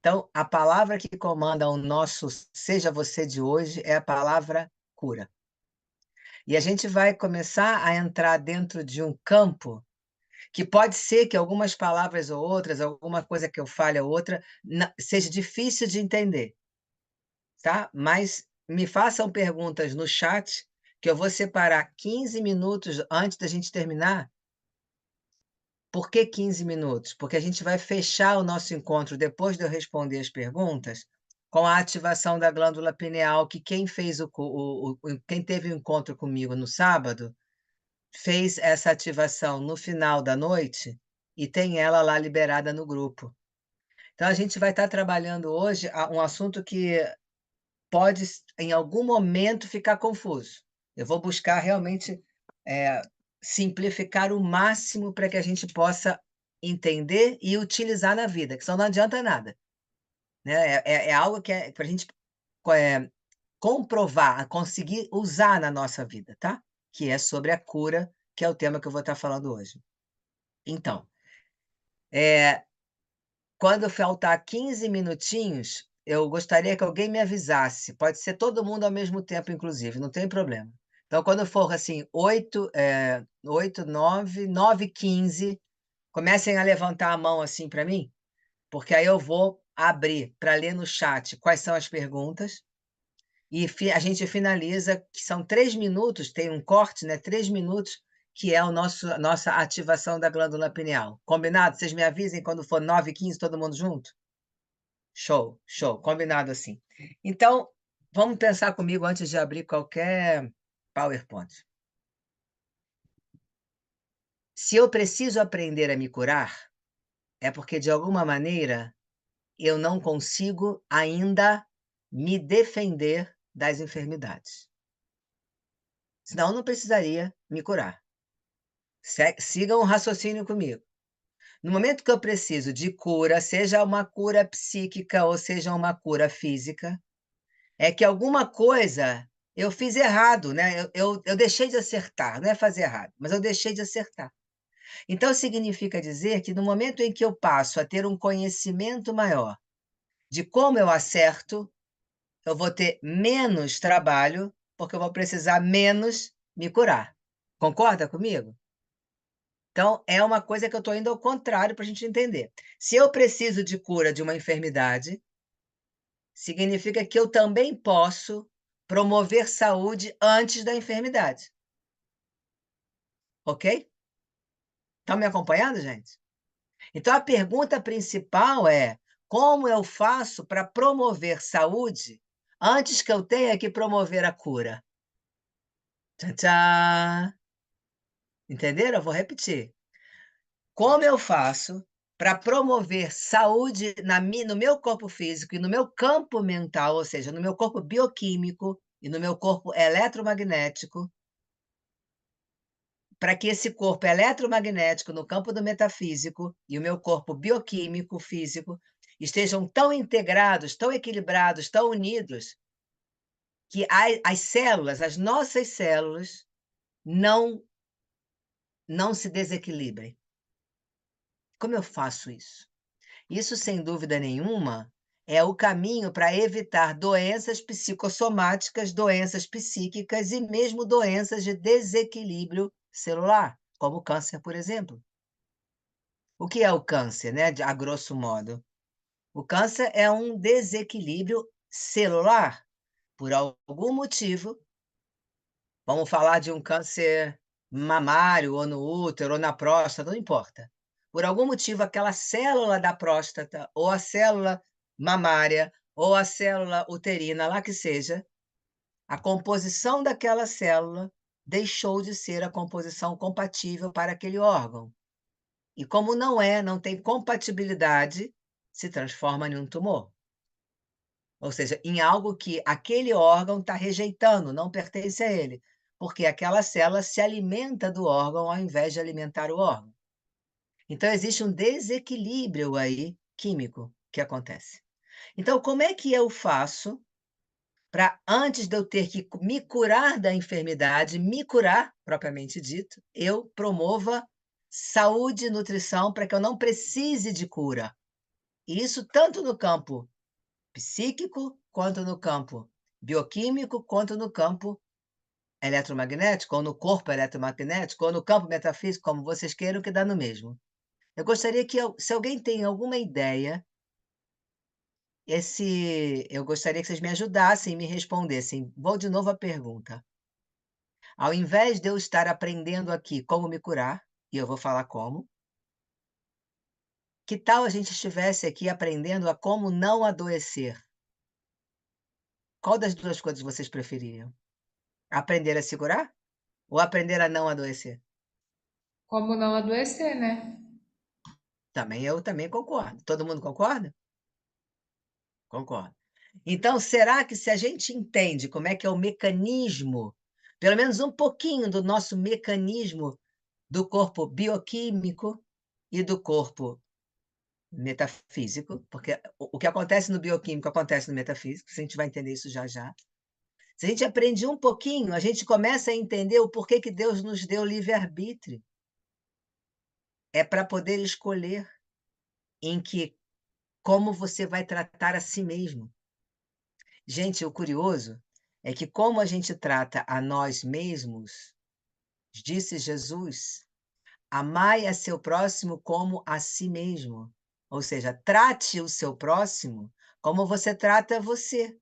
Então, a palavra que comanda o nosso Seja Você de hoje é a palavra cura. E a gente vai começar a entrar dentro de um campo que pode ser que algumas palavras ou outras, alguma coisa que eu fale ou outra, seja difícil de entender, tá? Mas me façam perguntas no chat, que eu vou separar 15 minutos antes da gente terminar. Por que 15 minutos? Porque a gente vai fechar o nosso encontro, depois de eu responder as perguntas, com a ativação da glândula pineal, que quem fez quem teve o encontro comigo no sábado, fez essa ativação no final da noite e tem ela lá liberada no grupo. Então a gente vai estar trabalhando hoje um assunto que pode, em algum momento, ficar confuso. Eu vou buscar realmente, eh, simplificar o máximo para que a gente possa entender e utilizar na vida, que senão não adianta nada, né, é algo que é para a gente comprovar, conseguir usar na nossa vida, tá? Que é sobre a cura, que é o tema que eu vou estar falando hoje. Então, eh, quando faltar 15 minutinhos, eu gostaria que alguém me avisasse, pode ser todo mundo ao mesmo tempo inclusive, não tem problema. Então quando for assim 8, 9, 9h15, comecem a levantar a mão assim para mim, porque aí eu vou abrir para ler no chat quais são as perguntas, e a gente finaliza, que são 3 minutos, tem um corte, né, 3 minutos, que é o nossa ativação da glândula pineal. Combinado? Vocês me avisem quando for 9h15, todo mundo junto? Show, show, combinado assim. Então, vamos pensar comigo antes de abrir qualquer PowerPoint. Se eu preciso aprender a me curar, é porque de alguma maneira eu não consigo ainda me defender das enfermidades. Senão eu não precisaria me curar. Sigam o raciocínio comigo. No momento que eu preciso de cura, seja uma cura psíquica ou seja uma cura física, é que alguma coisa eu fiz errado, né, eu deixei de acertar, não é fazer errado, mas eu deixei de acertar. Então significa dizer que no momento em que eu passo a ter um conhecimento maior de como eu acerto, eu vou ter menos trabalho, porque eu vou precisar menos me curar. Concorda comigo? Então é uma coisa que eu estou indo ao contrário para a gente entender. Se eu preciso de cura de uma enfermidade, significa que eu também posso promover saúde antes da enfermidade. Ok? Estão me acompanhando, gente? Então a pergunta principal é: como eu faço para promover saúde antes que eu tenha que promover a cura? Tchan, tchan. Entenderam? Eu vou repetir. Como eu faço para promover saúde no meu corpo físico e no meu campo mental, ou seja, no meu corpo bioquímico e no meu corpo eletromagnético, para que esse corpo eletromagnético no campo do metafísico e o meu corpo bioquímico físico estejam tão integrados, tão equilibrados, tão unidos, que as células, as nossas células, não não se desequilibrem. Como eu faço isso? Isso, sem dúvida nenhuma, é o caminho para evitar doenças psicossomáticas, doenças psíquicas e mesmo doenças de desequilíbrio celular, como o câncer, por exemplo. O que é o câncer, né, a grosso modo? O câncer é um desequilíbrio celular. Por algum motivo, vamos falar de um câncer mamário, ou no útero, ou na próstata, não importa. Por algum motivo, aquela célula da próstata, ou a célula mamária, ou a célula uterina, lá que seja, a composição daquela célula deixou de ser a composição compatível para aquele órgão. E como não tem compatibilidade, se transforma em um tumor. Ou seja, em algo que aquele órgão está rejeitando, não pertence a ele, porque aquela célula se alimenta do órgão ao invés de alimentar o órgão. Então existe um desequilíbrio aí químico que acontece. Então como é que eu faço para, antes de eu ter que me curar da enfermidade, me curar, propriamente dito, eu promova saúde e nutrição para que eu não precise de cura? E isso tanto no campo psíquico, quanto no campo bioquímico, quanto no campo eletromagnético, ou no corpo eletromagnético, ou no campo metafísico, como vocês queiram, que dá no mesmo. Eu gostaria que se alguém tem alguma ideia, eu gostaria que vocês me ajudassem e me respondessem. Vou de novo à pergunta. Ao invés de eu estar aprendendo aqui como me curar, e eu vou falar como, que tal a gente estivesse aqui aprendendo a como não adoecer? Qual das 2 coisas vocês prefeririam? Aprender a segurar ou aprender a não adoecer? Como não adoecer, né? Eu também concordo. Todo mundo concorda? Concordo. Então, será que se a gente entende como é que é o mecanismo, pelo menos um pouquinho do nosso mecanismo do corpo bioquímico e do corpo metafísico, porque o que acontece no bioquímico acontece no metafísico, a gente vai entender isso já já. Se a gente aprende um pouquinho, a gente começa a entender o porquê que Deus nos deu livre-arbítrio. É para poder escolher em que como você vai tratar a si mesmo. Gente, o curioso é que como a gente trata a nós mesmos, disse Jesus: "Amai a seu próximo como a si mesmo". Ou seja, trate o seu próximo como você trata você.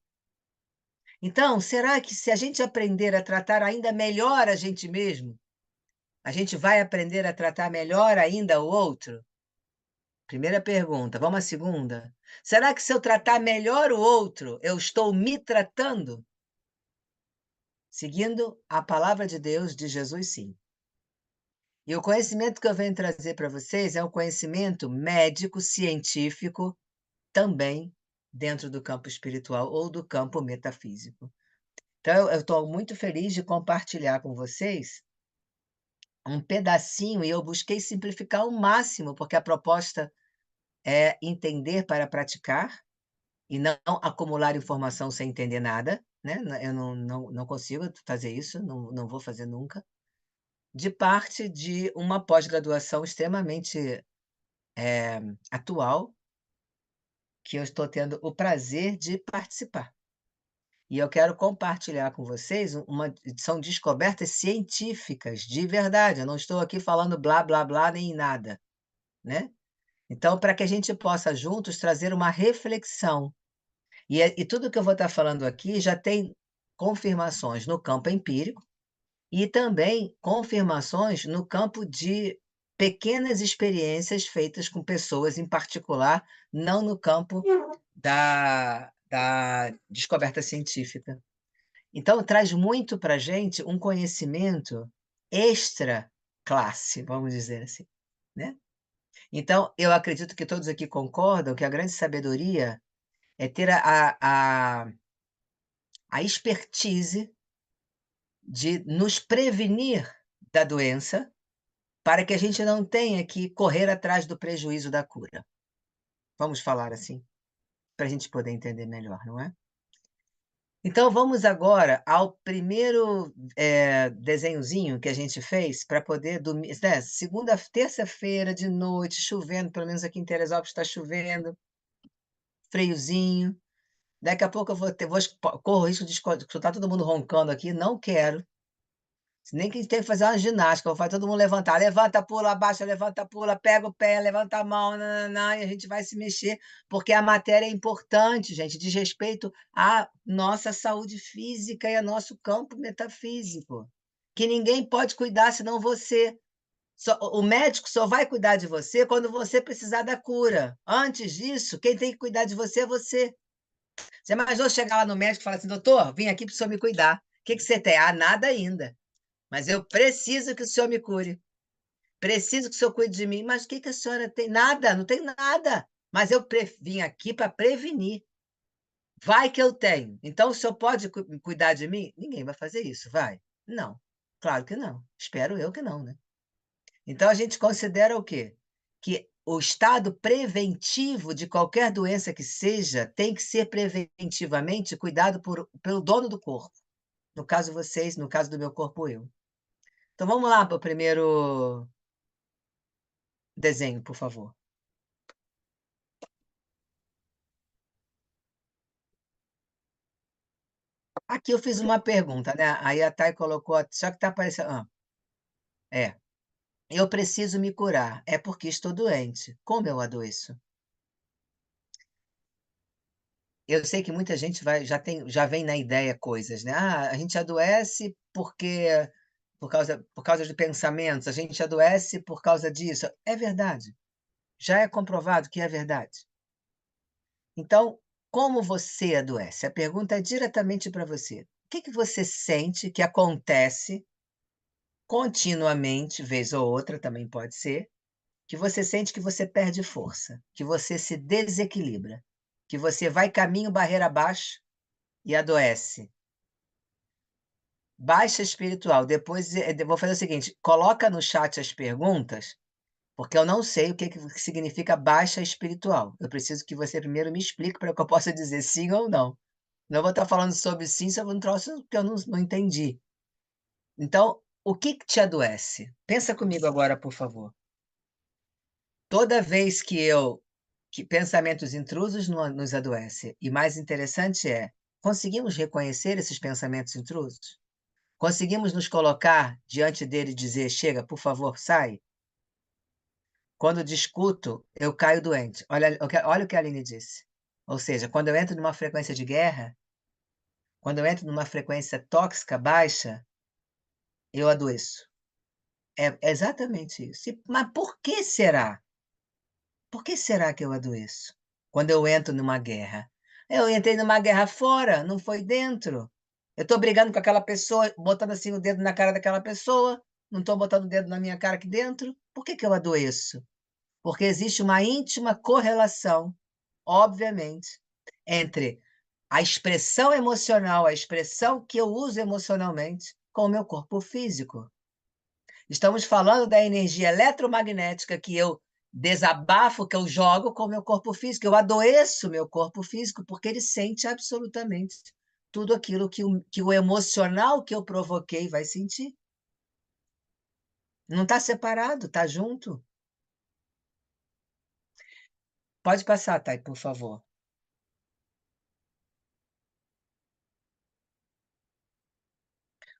Então, será que se a gente aprender a tratar ainda melhor a gente mesmo, a gente vai aprender a tratar melhor ainda o outro? Primeira pergunta, vamos à segunda. Será que se eu tratar melhor o outro, eu estou me tratando? Seguindo a palavra de Deus, de Jesus, sim. E o conhecimento que eu venho trazer para vocês é um conhecimento médico, científico, também dentro do campo espiritual ou do campo metafísico. Então, eu estou muito feliz de compartilhar com vocês um pedacinho, e eu busquei simplificar ao máximo, porque a proposta é entender para praticar e não acumular informação sem entender nada, né? Eu não consigo fazer isso, não vou fazer nunca. De parte de uma pós-graduação extremamente, atual, que eu estou tendo o prazer de participar. E eu quero compartilhar com vocês são descobertas científicas, de verdade, eu não estou aqui falando blá, blá, blá, nem nada, né. Então, para que a gente possa juntos trazer uma reflexão, e tudo que eu vou estar falando aqui já tem confirmações no campo empírico, e também confirmações no campo de pequenas experiências feitas com pessoas em particular, não no campo da descoberta científica. Então traz muito para a gente um conhecimento extra classe, vamos dizer assim, né. Então eu acredito que todos aqui concordam que a grande sabedoria é ter a expertise de nos prevenir da doença, para que a gente não tenha que correr atrás do prejuízo da cura. Vamos falar assim, para a gente poder entender melhor, não é? Então vamos agora ao primeiro, desenhozinho que a gente fez para poder dormir, né, terça-feira de noite, chovendo, pelo menos aqui em Teresópolis está chovendo, friozinho. Daqui a pouco eu vou ter vou esco corro o risco de escutar todo mundo roncando aqui, não quero. Se nem que tem que fazer uma ginástica, vou fazer todo mundo levantar, levanta, pula, abaixa, levanta, pula, pega o pé, levanta a mão, nã-nã-nã, e a gente vai se mexer, porque a matéria é importante, gente, diz respeito à nossa saúde física e ao nosso campo metafísico, que ninguém pode cuidar senão você. O médico só vai cuidar de você quando você precisar da cura. Antes disso, quem tem que cuidar de você é você. Você imaginou chegar lá no médico e falar assim: "Doutor, vim aqui para o senhor me cuidar. O que que você tem?". "Ah, nada ainda". Mas eu preciso que o senhor me cure, preciso que o senhor cuide de mim. Mas o que que a senhora tem? Nada, não tenho nada, mas eu vim aqui para prevenir. Vai que eu tenho. Então o senhor pode cuidar de mim? Ninguém vai fazer isso, vai? Não, claro que não. Espero eu que não, né? Então a gente considera o quê? Que o estado preventivo de qualquer doença que seja tem que ser preventivamente cuidado pelo dono do corpo. No caso vocês, no caso do meu corpo, eu. Então vamos lá para o primeiro desenho, por favor. Aqui eu fiz uma pergunta, né? Aí a Thay colocou, só que tá aparecendo. É. Eu preciso me curar. É porque estou doente. Como eu adoeço? Eu sei que muita gente já vem na ideia coisas, né? Ah, a gente adoece por causa de pensamentos, a gente adoece por causa disso. É verdade. Já é comprovado que é verdade. Então, como você adoece? A pergunta é diretamente para você. O que que você sente que acontece continuamente, vez ou outra também pode ser, que você sente que você perde força, que você se desequilibra, que você vai caminho barreira abaixo e adoece? Baixa espiritual. Depois, vou fazer o seguinte: coloca no chat as perguntas, porque eu não sei o que significa baixa espiritual. Eu preciso que você primeiro me explique para que eu possa dizer sim ou não. Não vou estar falando sobre sim sobre um troço que eu não entendi. Então, o que que te adoece? Pensa comigo agora, por favor. Toda vez que pensamentos intrusos nos adoece, e mais interessante é, conseguimos reconhecer esses pensamentos intrusos? Conseguimos nos colocar diante dele e dizer: "Chega, por favor, sai"? Quando discuto, eu caio doente. Olha o que a Aline disse. Ou seja, quando eu entro numa frequência de guerra, quando eu entro numa frequência tóxica baixa, eu adoeço. É exatamente isso. Mas por que será? Por que será que eu adoeço quando eu entro numa guerra? Eu entrei numa guerra fora, não foi dentro. Eu estou brigando com aquela pessoa, botando assim o dedo na cara daquela pessoa, não estou botando o dedo na minha cara aqui dentro. Por que que eu adoeço? Porque existe uma íntima correlação, obviamente, entre a expressão emocional, a expressão que eu uso emocionalmente, com o meu corpo físico. Estamos falando da energia eletromagnética que eu desabafo, que eu jogo com o meu corpo físico. Eu adoeço o meu corpo físico porque ele sente absolutamente tudo aquilo que o emocional que eu provoquei vai sentir. Não está separado, está junto. Pode passar, Thay, por favor.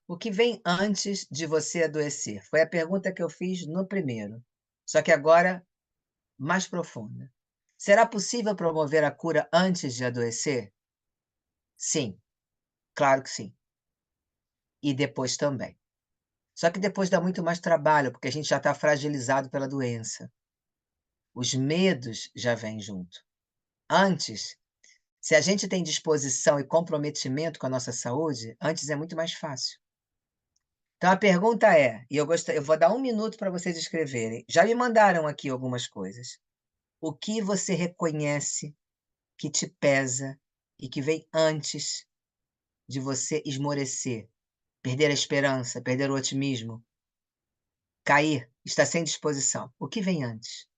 O que vem antes de você adoecer? Foi a pergunta que eu fiz no primeiro, só que agora mais profunda. Será possível promover a cura antes de adoecer? Sim, claro que sim. E depois também. Só que depois dá muito mais trabalho, porque a gente já está fragilizado pela doença. Os medos já vêm junto. Antes, se a gente tem disposição e comprometimento com a nossa saúde, antes é muito mais fácil. Então a pergunta é, eu vou dar 1 minuto para vocês escreverem. Já me mandaram aqui algumas coisas. O que você reconhece que te pesa e que vem antes de você esmorecer, perder a esperança, perder o otimismo, cair, estar sem disposição? O que vem antes?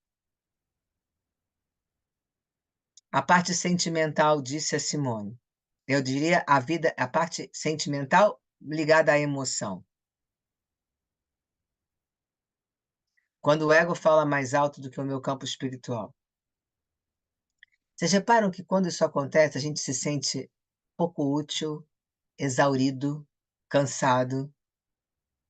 A parte sentimental, disse a Simone. Eu diria a parte sentimental ligada à emoção. Quando o ego fala mais alto do que o meu campo espiritual. Vocês reparam que quando isso acontece, a gente se sente pouco útil, exaurido, cansado,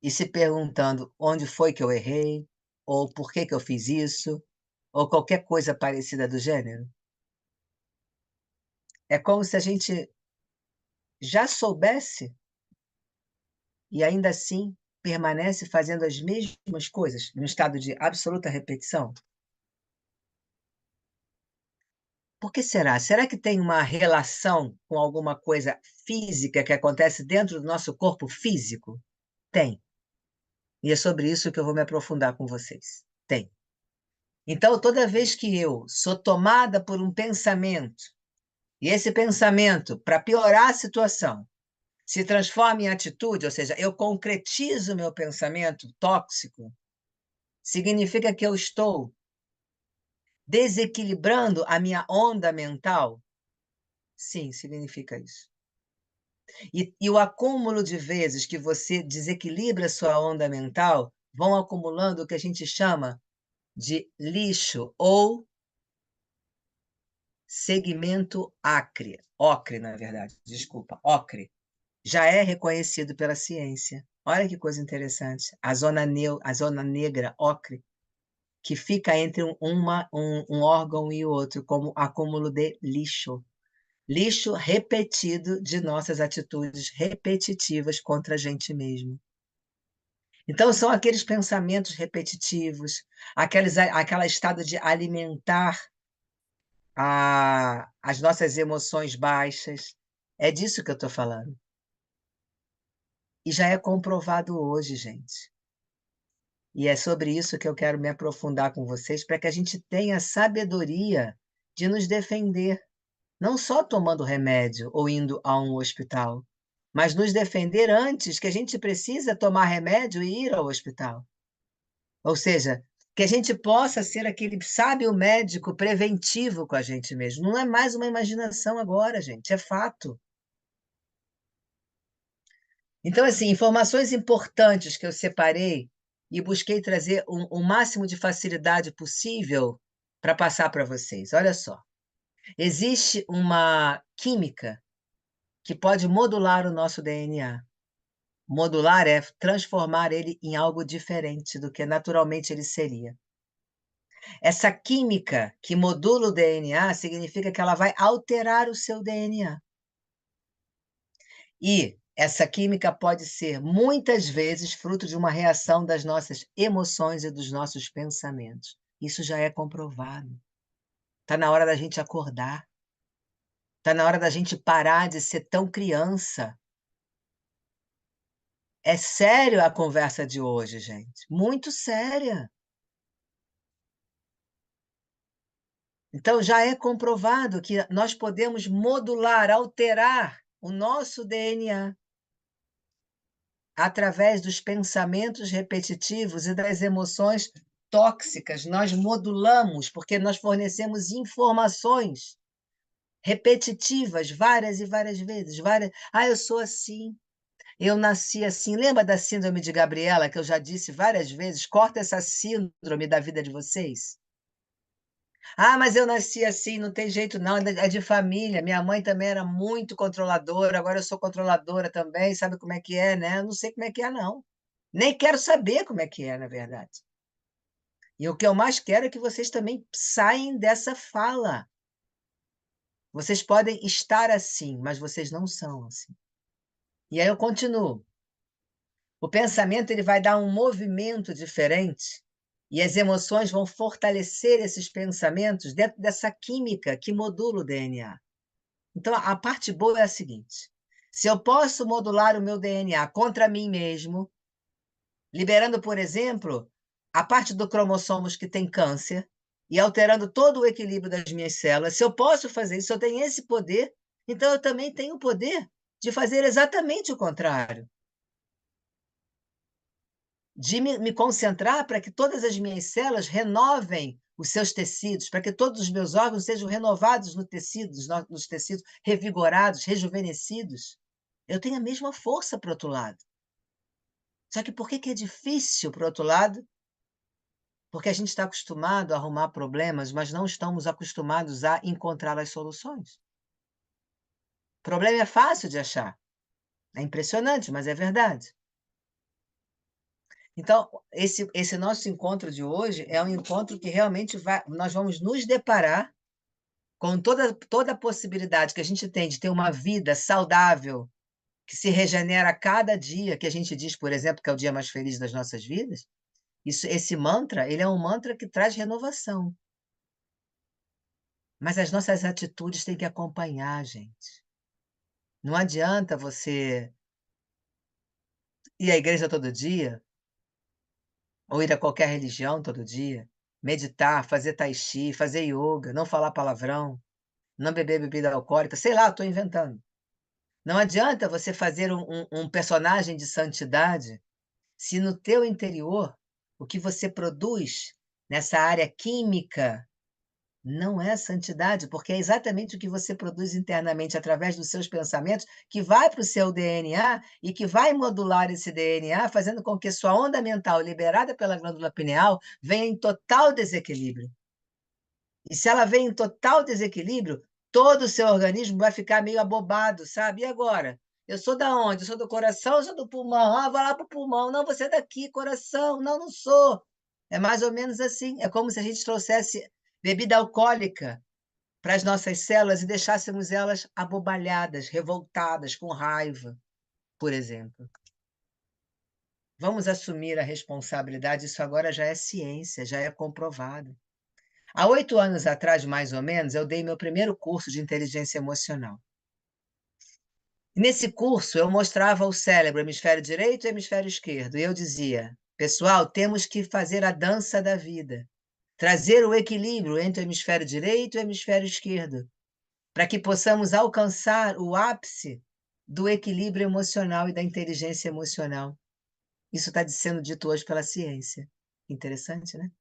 e se perguntando onde foi que eu errei, ou por que que eu fiz isso, ou qualquer coisa parecida do gênero? É como se a gente já soubesse e ainda assim permanece fazendo as mesmas coisas, num estado de absoluta repetição? Por que será? Será que tem uma relação com alguma coisa física que acontece dentro do nosso corpo físico? Tem. E é sobre isso que eu vou me aprofundar com vocês. Tem. Então, toda vez que eu sou tomada por um pensamento, e esse pensamento, para piorar a situação, se transforma em atitude, ou seja, eu concretizo o meu pensamento tóxico, significa que eu estou desequilibrando a minha onda mental? Sim, significa isso. E o acúmulo de vezes que você desequilibra a sua onda mental vão acumulando o que a gente chama de lixo ou segmento acre, ocre, na verdade, desculpa, ocre. já é reconhecido pela ciência. Olha que coisa interessante. A zona negra, ocre, que fica entre um órgão e outro, como acúmulo de lixo. Lixo repetido de nossas atitudes repetitivas contra a gente mesmo. Então, são aqueles pensamentos repetitivos, aquela estado de alimentar as nossas emoções baixas. É disso que eu estou falando. E já é comprovado hoje, gente. E é sobre isso que eu quero me aprofundar com vocês, para que a gente tenha sabedoria de nos defender, não só tomando remédio ou indo a um hospital, mas nos defender antes que a gente precisa tomar remédio e ir ao hospital. Ou seja, que a gente possa ser aquele sábio médico preventivo com a gente mesmo. Não é mais uma imaginação agora, gente, é fato. Então, assim, informações importantes que eu separei e busquei trazer o máximo de facilidade possível para passar para vocês. Olha só, existe uma química que pode modular o nosso DNA. Modular é transformar ele em algo diferente do que naturalmente ele seria. Essa química que modula o DNA significa que ela vai alterar o seu DNA. E essa química pode ser, muitas vezes, fruto de uma reação das nossas emoções e dos nossos pensamentos. Isso já é comprovado. Está na hora da gente acordar. Está na hora da gente parar de ser tão criança. É sério a conversa de hoje, gente. Muito séria. Então, já é comprovado que nós podemos modular, alterar o nosso DNA através dos pensamentos repetitivos e das emoções tóxicas. Nós modulamos, porque nós fornecemos informações repetitivas várias e várias vezes. Ah, eu sou assim, eu nasci assim. Lembra da síndrome de Gabriela, que eu já disse várias vezes? Corta essa síndrome da vida de vocês. Ah, mas eu nasci assim, não tem jeito não, é de família. Minha mãe também era muito controladora, agora eu sou controladora também, sabe como é que é, né? Eu não sei como é que é, não. Nem quero saber como é que é, na verdade. E o que eu mais quero é que vocês também saem dessa fala. Vocês podem estar assim, mas vocês não são assim. E aí eu continuo. O pensamento ele vai dar um movimento diferente e as emoções vão fortalecer esses pensamentos dentro dessa química que modula o DNA. Então, a parte boa é a seguinte: se eu posso modular o meu DNA contra mim mesmo, liberando, por exemplo, a parte do cromossomos que tem câncer e alterando todo o equilíbrio das minhas células, se eu posso fazer isso, se eu tenho esse poder, então eu também tenho o poder de fazer exatamente o contrário. De me concentrar para que todas as minhas células renovem os seus tecidos, para que todos os meus órgãos sejam renovados no tecido, nos tecidos, revigorados, rejuvenescidos. Eu tenho a mesma força para o outro lado. Só que por que é difícil para o outro lado? Porque a gente está acostumado a arrumar problemas, mas não estamos acostumados a encontrar as soluções. O problema é fácil de achar. É impressionante, mas é verdade. Então, esse nosso encontro de hoje é um encontro que realmente nós vamos nos deparar com toda a possibilidade que a gente tem de ter uma vida saudável, que se regenera a cada dia, que a gente diz, por exemplo, que é o dia mais feliz das nossas vidas. Esse mantra, ele é um mantra que traz renovação. Mas as nossas atitudes têm que acompanhar, gente. Não adianta você ir à igreja todo dia, ou ir a qualquer religião todo dia, meditar, fazer tai chi, fazer yoga, não falar palavrão, não beber bebida alcoólica, sei lá, estou inventando. Não adianta você fazer um personagem de santidade, se no teu interior, o que você produz nessa área química não é santidade, porque é exatamente o que você produz internamente através dos seus pensamentos que vai para o seu DNA e que vai modular esse DNA, fazendo com que sua onda mental liberada pela glândula pineal venha em total desequilíbrio. E se ela vem em total desequilíbrio, todo o seu organismo vai ficar meio abobado, sabe? E agora? Eu sou da onde? Eu sou do coração, eu sou do pulmão. Ah, vou lá para o pulmão. Não, você é daqui, coração. Não, não sou. É mais ou menos assim. É como se a gente trouxesse bebida alcoólica para as nossas células e deixássemos elas abobalhadas, revoltadas, com raiva, por exemplo. Vamos assumir a responsabilidade, isso agora já é ciência, já é comprovado. Há 8 anos atrás, mais ou menos, eu dei meu primeiro curso de inteligência emocional. Nesse curso, eu mostrava o cérebro, hemisfério direito e hemisfério esquerdo, e eu dizia: pessoal, temos que fazer a dança da vida, trazer o equilíbrio entre o hemisfério direito e o hemisfério esquerdo, para que possamos alcançar o ápice do equilíbrio emocional e da inteligência emocional. Isso está sendo dito hoje pela ciência. Interessante, né?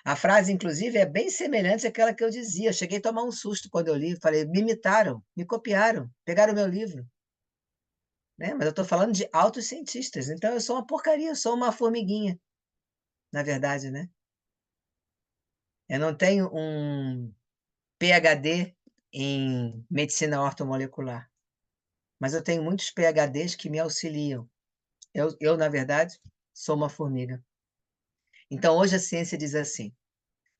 A frase, inclusive, é bem semelhante àquela que eu dizia. Eu cheguei a tomar um susto quando eu li. Falei, me imitaram, me copiaram, pegaram o meu livro. Né? Mas eu estou falando de altos cientistas. Então, eu sou uma porcaria, eu sou uma formiguinha, na verdade, né? Eu não tenho um PhD em medicina ortomolecular, mas eu tenho muitos PhDs que me auxiliam. Na verdade, sou uma formiga. Então, hoje a ciência diz assim: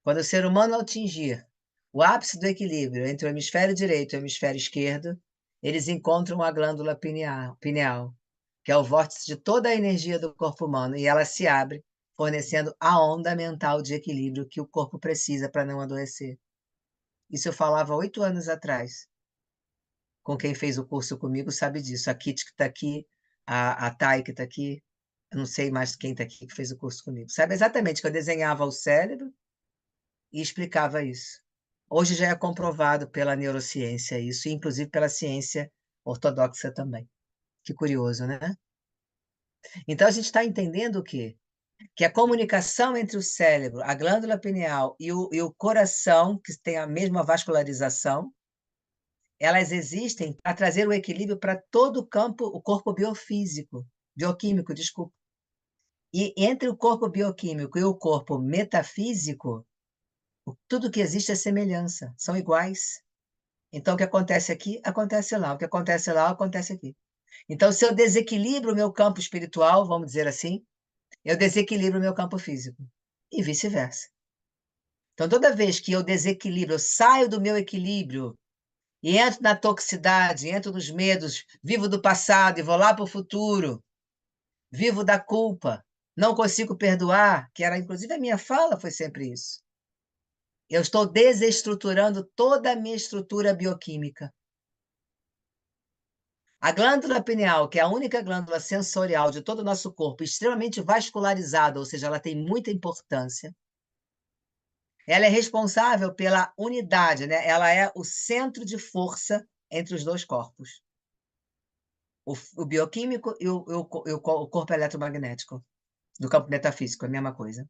quando o ser humano atingir o ápice do equilíbrio entre o hemisfério direito e o hemisfério esquerdo, eles encontram a glândula pineal, que é o vórtice de toda a energia do corpo humano, e ela se abre, fornecendo a onda mental de equilíbrio que o corpo precisa para não adoecer. Isso eu falava 8 anos atrás. Com quem fez o curso comigo sabe disso. A Kit que está aqui, a Thay que está aqui, eu não sei mais quem está aqui que fez o curso comigo. Sabe exatamente que eu desenhava o cérebro e explicava isso. Hoje já é comprovado pela neurociência isso, e inclusive pela ciência ortodoxa também. Que curioso, né? Então a gente está entendendo o quê? Que a comunicação entre o cérebro, a glândula pineal e o coração, que tem a mesma vascularização, elas existem para trazer o equilíbrio para todo o corpo bioquímico, desculpa. E entre o corpo bioquímico e o corpo metafísico, tudo que existe é semelhança, são iguais. Então, o que acontece aqui, acontece lá. O que acontece lá, acontece aqui. Então, se eu desequilibro o meu campo espiritual, vamos dizer assim, eu desequilibro o meu campo físico. E vice-versa. Então, toda vez que eu desequilibro, eu saio do meu equilíbrio e entro na toxicidade, entro nos medos, vivo do passado e vou lá para o futuro, vivo da culpa, não consigo perdoar, que era inclusive a minha fala, foi sempre isso. Eu estou desestruturando toda a minha estrutura bioquímica. A glândula pineal, que é a única glândula sensorial de todo o nosso corpo, extremamente vascularizada, ou seja, ela tem muita importância. Ela é responsável pela unidade, né? Ela é o centro de força entre os dois corpos. O bioquímico e o corpo eletromagnético, do campo metafísico, é a mesma coisa.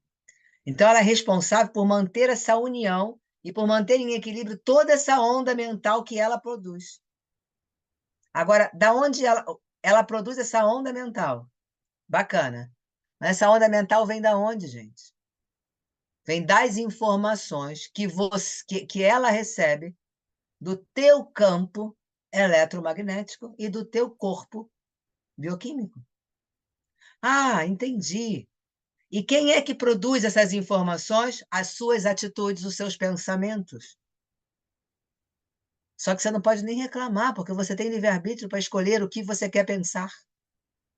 Então, ela é responsável por manter essa união e por manter em equilíbrio toda essa onda mental que ela produz. Agora, da onde ela produz essa onda mental? Bacana. Mas essa onda mental vem da onde, gente? Vem das informações que ela recebe do teu campo eletromagnético e do teu corpo bioquímico. Ah, entendi. E quem é que produz essas informações? As suas atitudes, os seus pensamentos. Só que você não pode nem reclamar, porque você tem livre-arbítrio para escolher o que você quer pensar,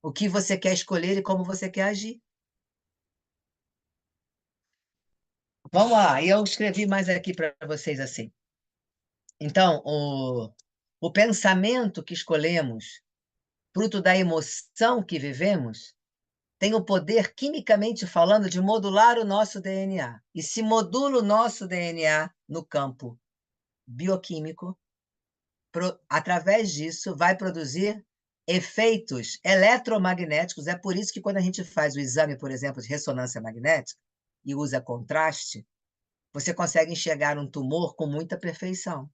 o que você quer escolher e como você quer agir. Vamos lá, e eu escrevi mais aqui para vocês assim. Então, o pensamento que escolhemos, fruto da emoção que vivemos, tem o poder, quimicamente falando, de modular o nosso DNA. E se modula o nosso DNA no campo bioquímico, através disso, vai produzir efeitos eletromagnéticos. É por isso que, quando a gente faz o exame, por exemplo, de ressonância magnética e usa contraste, você consegue enxergar um tumor com muita perfeição.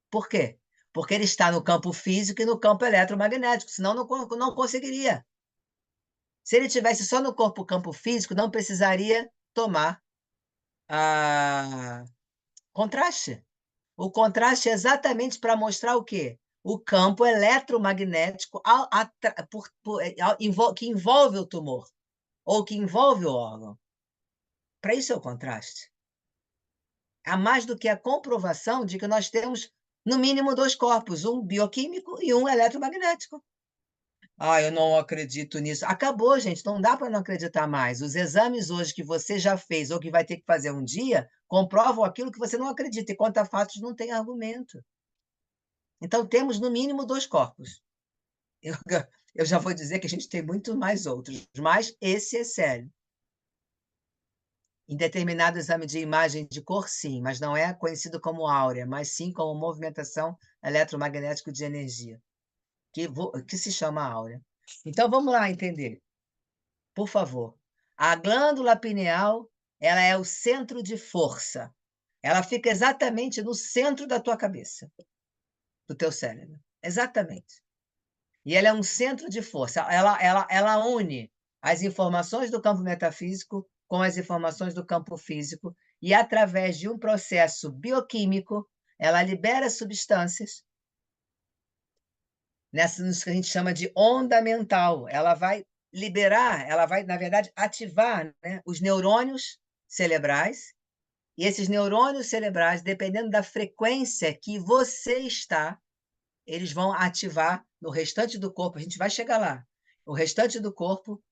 Por quê? Porque ele está no campo físico e no campo eletromagnético, senão não conseguiria. Se ele tivesse só no campo físico, não precisaria tomar contraste. O contraste é exatamente para mostrar o quê? o campo eletromagnético que envolve o tumor, ou que envolve o órgão. Para isso é o contraste. Há mais do que a comprovação de que nós temos, no mínimo, dois corpos, um bioquímico e um eletromagnético. Ah, eu não acredito nisso. Acabou, gente, não dá para não acreditar mais. Os exames hoje que você já fez ou que vai ter que fazer um dia comprovam aquilo que você não acredita, e quanto a fatos não tem argumento. Então, temos, no mínimo, dois corpos. Eu, eu já vou dizer que a gente tem muito mais outros, mas esse é sério. Em determinado exame de imagem de cor, sim, mas não é conhecido como áurea, mas sim como movimentação eletromagnética de energia, que se chama áurea. Então, vamos lá entender, por favor. A glândula pineal, ela é o centro de força. Ela fica exatamente no centro da tua cabeça, do teu cérebro. Exatamente. E ela é um centro de força. Ela une as informações do campo metafísico com as informações do campo físico, e através de um processo bioquímico, ela libera substâncias nessa que a gente chama de onda mental. Ela vai liberar, ela vai, na verdade, ativar, né, os neurônios cerebrais, e esses neurônios cerebrais, dependendo da frequência que você está, eles vão ativar no restante do corpo. A gente vai chegar lá. O restante do corpo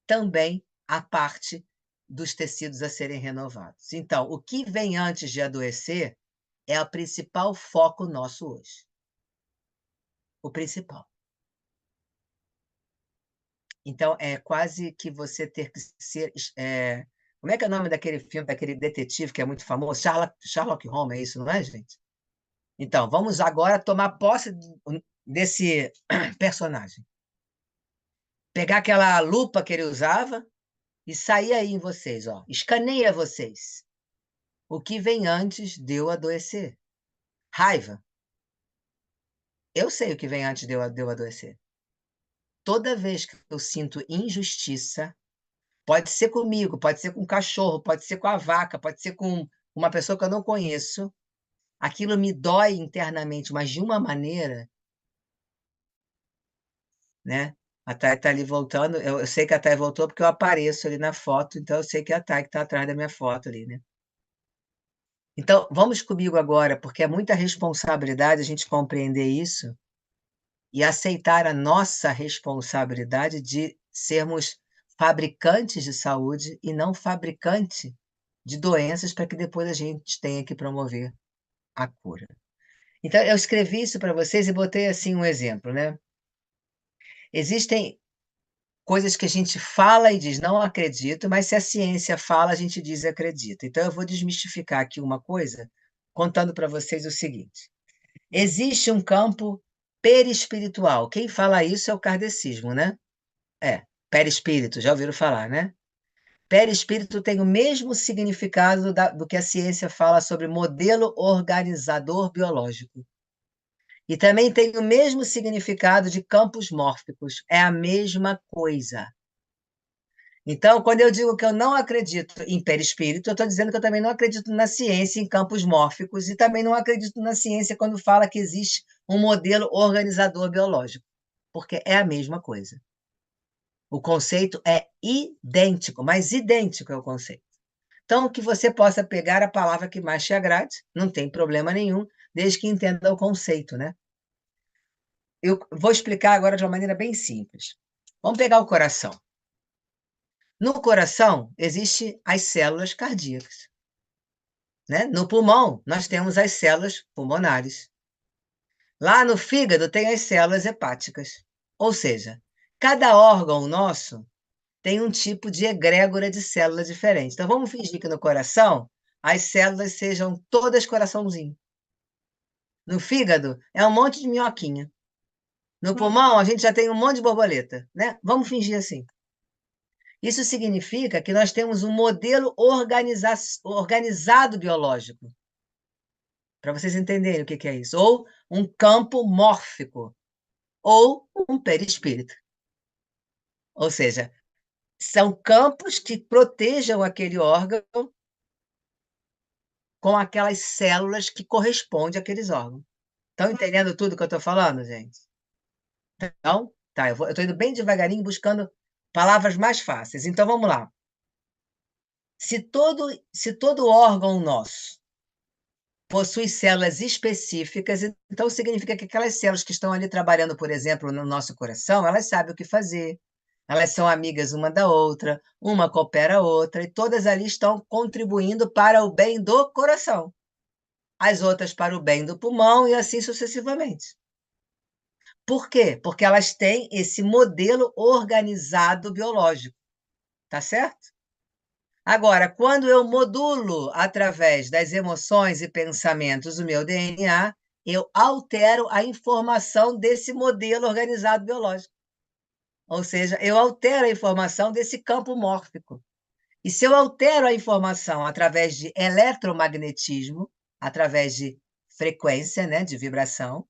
também a parte dos tecidos a serem renovados. Então, o que vem antes de adoecer é o principal foco nosso hoje. O principal. Então, é quase que você ter que ser. Como é que é o nome daquele filme, daquele detetive que é muito famoso? Sherlock Holmes, é isso, não é, gente? Então, vamos agora tomar posse desse personagem. Pegar aquela lupa que ele usava e sair aí em vocês, ó. Escaneia vocês. O que vem antes de eu adoecer? Raiva. Eu sei o que vem antes de eu adoecer. Toda vez que eu sinto injustiça, pode ser comigo, pode ser com o cachorro, pode ser com a vaca, pode ser com uma pessoa que eu não conheço, aquilo me dói internamente, mas de uma maneira, né? A Thay está ali voltando, eu sei que a Thay voltou porque eu apareço ali na foto, então eu sei que é a Thay que está atrás da minha foto ali, né? Então, vamos comigo agora, porque é muita responsabilidade a gente compreender isso e aceitar a nossa responsabilidade de sermos fabricantes de saúde e não fabricante de doenças para que depois a gente tenha que promover a cura. Então, eu escrevi isso para vocês e botei assim um exemplo, né? Existem coisas que a gente fala e diz não acredito, mas se a ciência fala, a gente diz acredita. Então, eu vou desmistificar aqui uma coisa, contando para vocês o seguinte. Existe um campo perispiritual. Quem fala isso é o kardecismo, né? Perispírito, já ouviram falar, né? Perispírito tem o mesmo significado do que a ciência fala sobre modelo organizador biológico. E também tem o mesmo significado de campos mórficos. É a mesma coisa. Então, quando eu digo que eu não acredito em perispírito, eu estou dizendo que eu também não acredito na ciência em campos mórficos e também não acredito na ciência quando fala que existe um modelo organizador biológico, porque é a mesma coisa. O conceito é idêntico, mas idêntico é o conceito. Então, que você possa pegar a palavra que mais te agrade, não tem problema nenhum, desde que entenda o conceito, né? Eu vou explicar agora de uma maneira bem simples. Vamos pegar o coração. No coração, existem as células cardíacas, né? No pulmão, nós temos as células pulmonares. Lá no fígado, tem as células hepáticas. Ou seja, cada órgão nosso tem um tipo de egrégora de célula diferente. Então, vamos fingir que no coração, as células sejam todas coraçãozinho. No fígado, é um monte de minhoquinha. No pulmão, a gente já tem um monte de borboleta, né? Vamos fingir assim. Isso significa que nós temos um modelo organizado biológico, para vocês entenderem o que é isso. Ou um campo mórfico, ou um perispírito. Ou seja, são campos que protejam aquele órgão com aquelas células que correspondem àqueles órgãos. Estão entendendo tudo que eu estou falando, gente? Então, tá, eu estou indo bem devagarinho buscando palavras mais fáceis. Então, vamos lá. Se todo órgão nosso possui células específicas, então significa que aquelas células que estão ali trabalhando, por exemplo, no nosso coração, elas sabem o que fazer. Elas são amigas uma da outra, uma coopera a outra, e todas ali estão contribuindo para o bem do coração. As outras para o bem do pulmão e assim sucessivamente. Por quê? Porque elas têm esse modelo organizado biológico, tá certo? Agora, quando eu modulo através das emoções e pensamentos o meu DNA, eu altero a informação desse modelo organizado biológico. Ou seja, eu altero a informação desse campo mórfico. E se eu altero a informação através de eletromagnetismo, através de frequência, né, de vibração,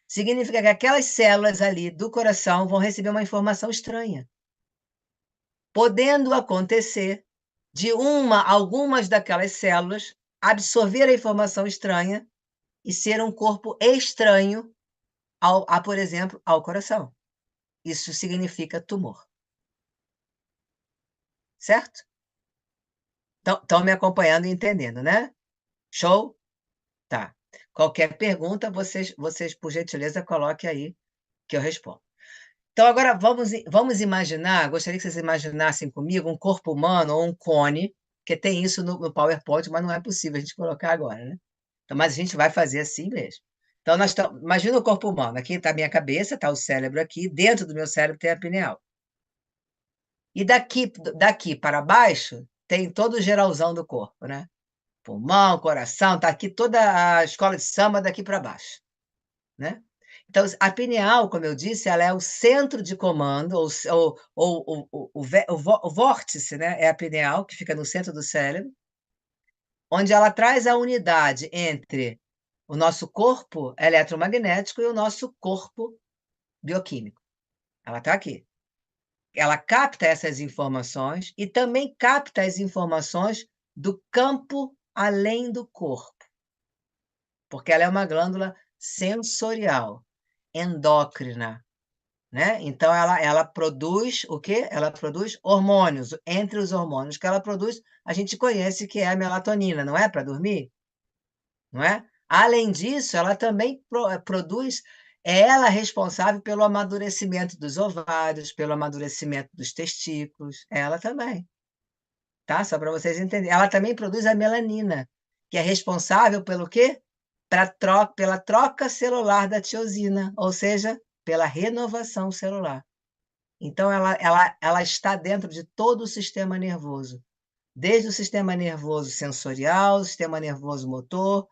significa que aquelas células ali do coração vão receber uma informação estranha, podendo acontecer de algumas daquelas células absorver a informação estranha e ser um corpo estranho por exemplo, ao coração. Isso significa tumor. Certo? Estão me acompanhando e entendendo, né? Show? Tá. Qualquer pergunta, vocês, por gentileza, coloquem aí que eu respondo. Então, agora vamos imaginar, gostaria que vocês imaginassem comigo um corpo humano ou um cone, porque tem isso no PowerPoint, mas não é possível a gente colocar agora, né? Então, mas a gente vai fazer assim mesmo. Então, imagina o corpo humano, aqui está a minha cabeça, está o cérebro aqui, dentro do meu cérebro tem a pineal. E daqui para baixo tem todo o geralzão do corpo, né? Pulmão, coração, está aqui toda a escola de samba daqui para baixo, né? Então, a pineal, como eu disse, ela é o centro de comando, o vórtice, né? É a pineal, que fica no centro do cérebro, onde ela traz a unidade entre o nosso corpo eletromagnético e o nosso corpo bioquímico. Ela está aqui. Ela capta essas informações e também capta as informações do campo além do corpo, porque ela é uma glândula sensorial, endócrina, né? Então ela produz o quê? Ela produz hormônios. Entre os hormônios que ela produz, a gente conhece que é a melatonina, não é? Para dormir, não é? Além disso, ela também produz, é ela responsável pelo amadurecimento dos ovários, pelo amadurecimento dos testículos, ela também, tá? Só para vocês entenderem. Ela também produz a melanina, que é responsável pelo quê? Pela troca celular da tiosina, ou seja, pela renovação celular. Então, ela está dentro de todo o sistema nervoso, desde o sistema nervoso sensorial, o sistema nervoso motor,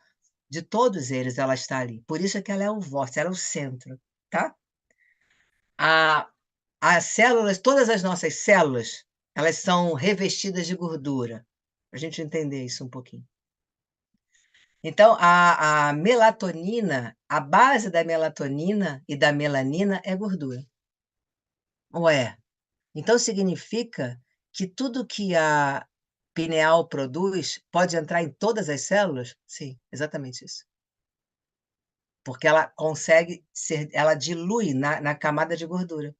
de todos eles ela está ali. Por isso é que ela é o vórtice, ela é o centro, tá? A, as células, todas as nossas células, elas são revestidas de gordura, para a gente entender isso um pouquinho. Então, a melatonina, a base da melatonina e da melanina é gordura. Ou é? Então significa que tudo que a pineal produz pode entrar em todas as células? Sim, exatamente isso. Porque ela consegue ela dilui na camada de gordura.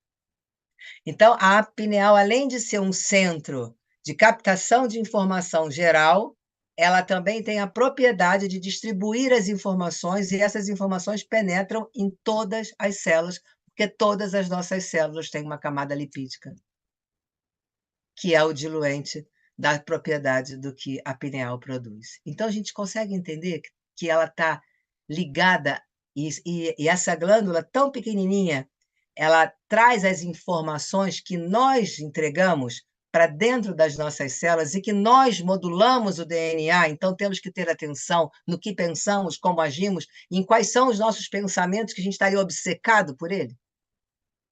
Então, a pineal, além de ser um centro de captação de informação geral, ela também tem a propriedade de distribuir as informações, e essas informações penetram em todas as células, porque todas as nossas células têm uma camada lipídica, que é o diluente da propriedade do que a pineal produz. Então, a gente consegue entender que ela está ligada, e essa glândula tão pequenininha, ela traz as informações que nós entregamos para dentro das nossas células e que nós modulamos o DNA, então temos que ter atenção no que pensamos, como agimos, em quais são os nossos pensamentos que a gente estaria obcecado por ele.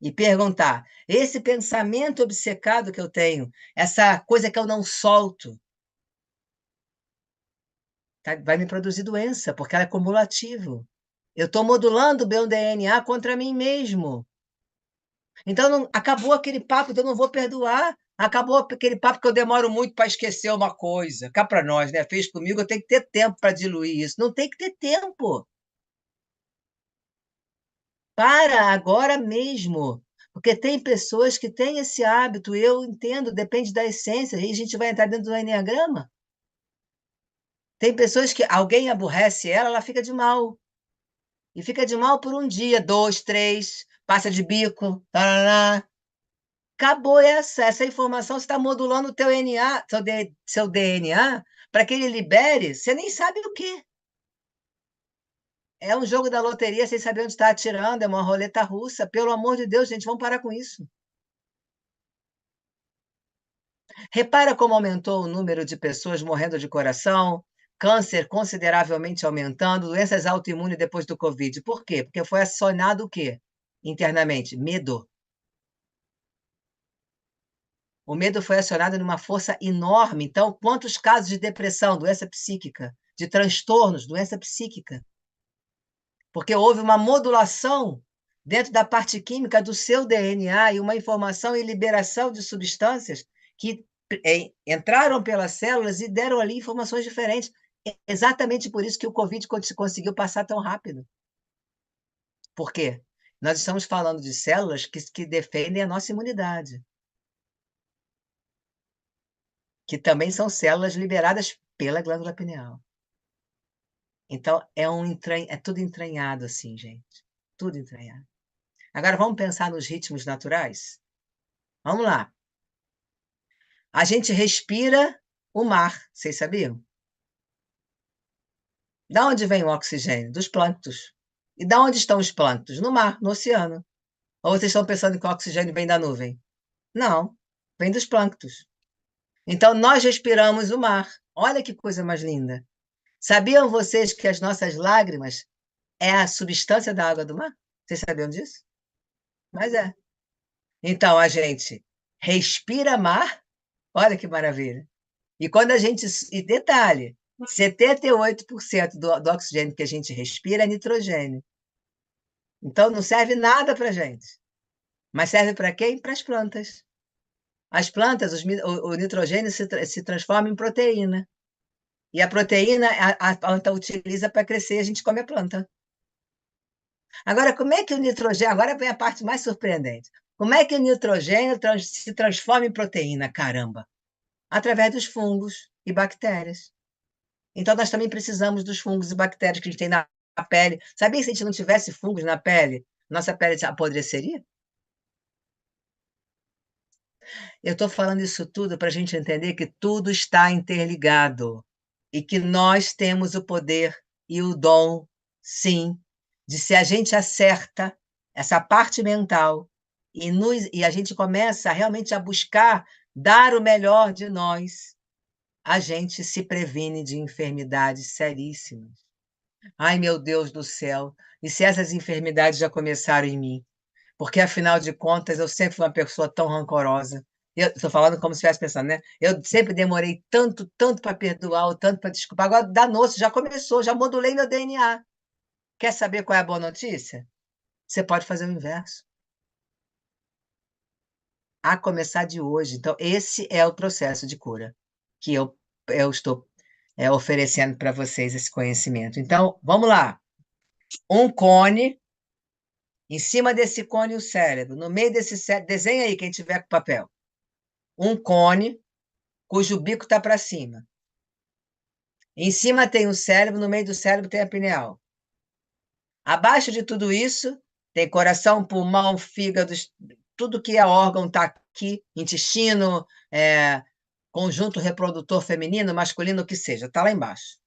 E perguntar: esse pensamento obcecado que eu tenho, essa coisa que eu não solto, tá, vai me produzir doença, porque ela é cumulativo. Eu estou modulando o meu DNA contra mim mesmo. Então, acabou aquele papo de eu não vou perdoar. Acabou aquele papo que eu demoro muito para esquecer uma coisa. Cá para nós, né? Fez comigo, eu tenho que ter tempo para diluir isso. Não tem que ter tempo. Para agora mesmo. Porque tem pessoas que têm esse hábito, eu entendo, depende da essência, e a gente vai entrar dentro do enneagrama. Tem pessoas que alguém aborrece ela, ela fica de mal. E fica de mal por um dia, 2, 3, passa de bico, tarará. Acabou essa informação, você está modulando o teu DNA, seu DNA, para que ele libere, você nem sabe o quê. É um jogo da loteria sem saber onde está atirando, é uma roleta russa. Pelo amor de Deus, gente, vamos parar com isso. Repara como aumentou o número de pessoas morrendo de coração, câncer consideravelmente aumentando, doenças autoimunes depois do Covid. Por quê? Porque foi acionado o quê? Internamente? Medo. O medo foi acionado numa força enorme. Então, quantos casos de depressão, doença psíquica, de transtornos, doença psíquica? Porque houve uma modulação dentro da parte química do seu DNA e uma informação e liberação de substâncias que entraram pelas células e deram ali informações diferentes. É exatamente por isso que o Covid conseguiu passar tão rápido. Por quê? Nós estamos falando de células que defendem a nossa imunidade, que também são células liberadas pela glândula pineal. Então, é tudo entranhado assim, gente. Tudo entranhado. Agora, vamos pensar nos ritmos naturais? Vamos lá. A gente respira o mar, vocês sabiam? Da onde vem o oxigênio? Dos plânctons. E da onde estão os plânctons? No mar, no oceano. Ou vocês estão pensando que o oxigênio vem da nuvem? Não, vem dos plânctons. Então, nós respiramos o mar. Olha que coisa mais linda. Sabiam vocês que as nossas lágrimas é a substância da água do mar? Vocês sabiam disso? Mas é. Então, a gente respira mar, olha que maravilha. E quando a gente. E detalhe: 78% do oxigênio que a gente respira é nitrogênio. Então, não serve nada para a gente. Mas serve para quem? Para as plantas. As plantas, o nitrogênio se transforma em proteína. E a proteína a planta utiliza para crescer e a gente come a planta. Agora, como é que o nitrogênio. Agora vem a parte mais surpreendente. Como é que o nitrogênio se transforma em proteína? Caramba! Através dos fungos e bactérias. Então, nós também precisamos dos fungos e bactérias que a gente tem na pele. Sabia que se a gente não tivesse fungos na pele, nossa pele apodreceria? Eu estou falando isso tudo para a gente entender que tudo está interligado e que nós temos o poder e o dom, sim, de se a gente acerta essa parte mental e a gente começa realmente a buscar dar o melhor de nós, a gente se previne de enfermidades seríssimas. Ai, meu Deus do céu! E se essas enfermidades já começaram em mim? Porque, afinal de contas, eu sempre fui uma pessoa tão rancorosa. Eu estou falando como se estivesse pensando, né? Eu sempre demorei tanto, tanto para perdoar, ou tanto para desculpar. Agora, danou-se, já começou, já modulei meu DNA. Quer saber qual é a boa notícia? Você pode fazer o inverso. A começar de hoje. Então, esse é o processo de cura que eu estou oferecendo para vocês esse conhecimento. Então, vamos lá. Um cone, em cima desse cone o cérebro, no meio desse cérebro, desenha aí quem tiver com papel. Um cone cujo bico está para cima. Em cima tem o cérebro, no meio do cérebro tem a pineal. Abaixo de tudo isso, tem coração, pulmão, fígado, tudo que é órgão está aqui, intestino, conjunto reprodutor feminino, masculino, o que seja, está lá embaixo.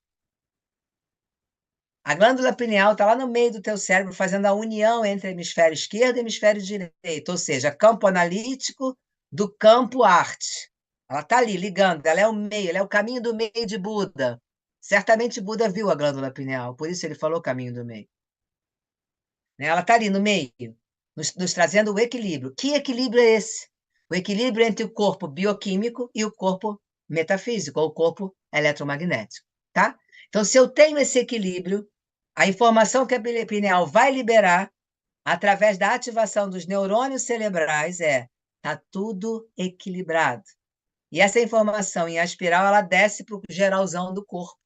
A glândula pineal está lá no meio do teu cérebro, fazendo a união entre hemisfério esquerdo e hemisfério direito, ou seja, campo analítico do campo arte. Ela está ali, ligando, ela é o meio, ela é o caminho do meio de Buda. Certamente Buda viu a glândula pineal, por isso ele falou caminho do meio. Ela está ali no meio, nos trazendo o equilíbrio. Que equilíbrio é esse? O equilíbrio entre o corpo bioquímico e o corpo metafísico, ou o corpo eletromagnético. Tá? Então, se eu tenho esse equilíbrio, a informação que a pineal vai liberar, através da ativação dos neurônios cerebrais, está tudo equilibrado. E essa informação em espiral, ela desce para o geralzão do corpo,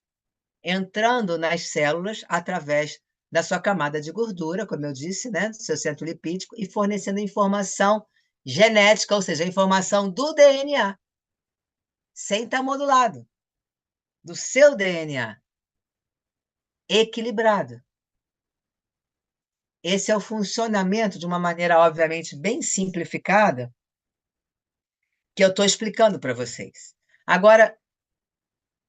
entrando nas células através da sua camada de gordura, como eu disse, né, do seu centro lipídico, e fornecendo informação genética, ou seja, a informação do DNA, sem estar modulado, do seu DNA, equilibrado. Esse é o funcionamento, de uma maneira, obviamente, bem simplificada, que eu estou explicando para vocês. Agora,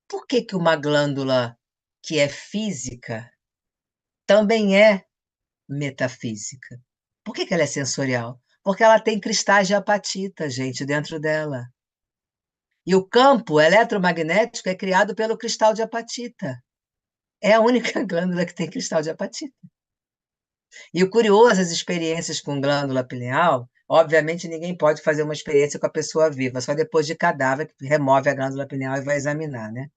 por que que uma glândula que é física também é metafísica? Por que que ela é sensorial? Porque ela tem cristais de apatita, gente, dentro dela. E o campo eletromagnético é criado pelo cristal de apatita. É a única glândula que tem cristal de apatita. E o curioso, as experiências com glândula pineal, obviamente ninguém pode fazer uma experiência com a pessoa viva, só depois de cadáver que remove a glândula pineal e vai examinar, né?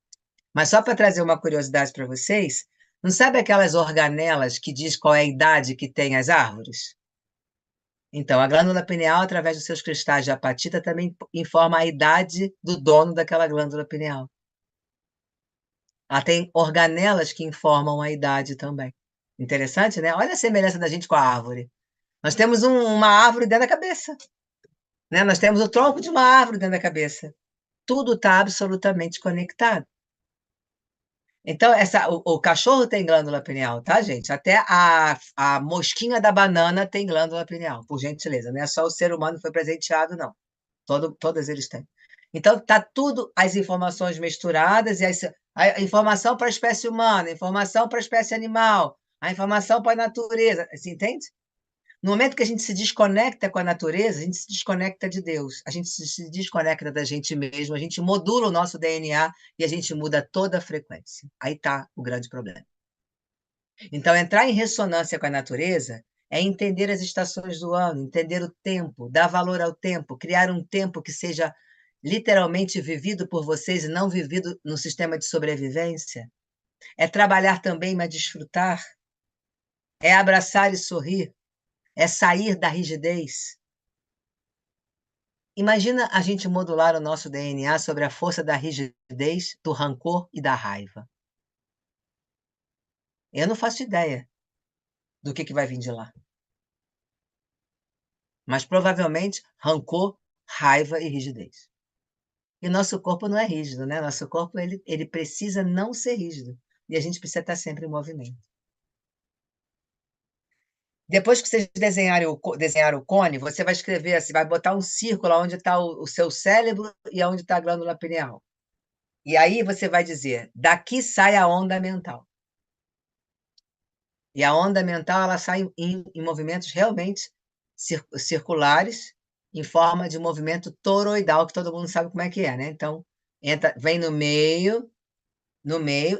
Mas só para trazer uma curiosidade para vocês, não sabe aquelas organelas que diz qual é a idade que tem as árvores? Então, a glândula pineal, através dos seus cristais de apatita, também informa a idade do dono daquela glândula pineal. Ela tem organelas que informam a idade também. Interessante, né? Olha a semelhança da gente com a árvore. Nós temos uma árvore dentro da cabeça, né? Nós temos o tronco de uma árvore dentro da cabeça. Tudo está absolutamente conectado. Então, o cachorro tem glândula pineal, tá, gente? Até a mosquinha da banana tem glândula pineal, por gentileza. Não é só o ser humano que foi presenteado, não. Todas eles têm. Então, está tudo, as informações misturadas, e a informação para a espécie humana, a informação para a espécie animal, a informação para a natureza. Você entende? No momento que a gente se desconecta com a natureza, a gente se desconecta de Deus, a gente se desconecta da gente mesmo, a gente modula o nosso DNA e a gente muda toda a frequência. Aí está o grande problema. Então, entrar em ressonância com a natureza é entender as estações do ano, entender o tempo, dar valor ao tempo, criar um tempo que seja literalmente vivido por vocês e não vivido no sistema de sobrevivência. É trabalhar também, mas desfrutar. É abraçar e sorrir. É sair da rigidez. Imagina a gente modular o nosso DNA sobre a força da rigidez, do rancor e da raiva. Eu não faço ideia do que vai vir de lá. Mas provavelmente rancor, raiva e rigidez. E o nosso corpo não é rígido, né? Nosso corpo ele precisa não ser rígido. E a gente precisa estar sempre em movimento. Depois que vocês desenharem o cone, você vai escrever assim, vai botar um círculo onde está o seu cérebro e onde está a glândula pineal. E aí você vai dizer, daqui sai a onda mental. E a onda mental, ela sai em movimentos realmente circulares, em forma de movimento toroidal, que todo mundo sabe como é que é, né? Então, vem no meio,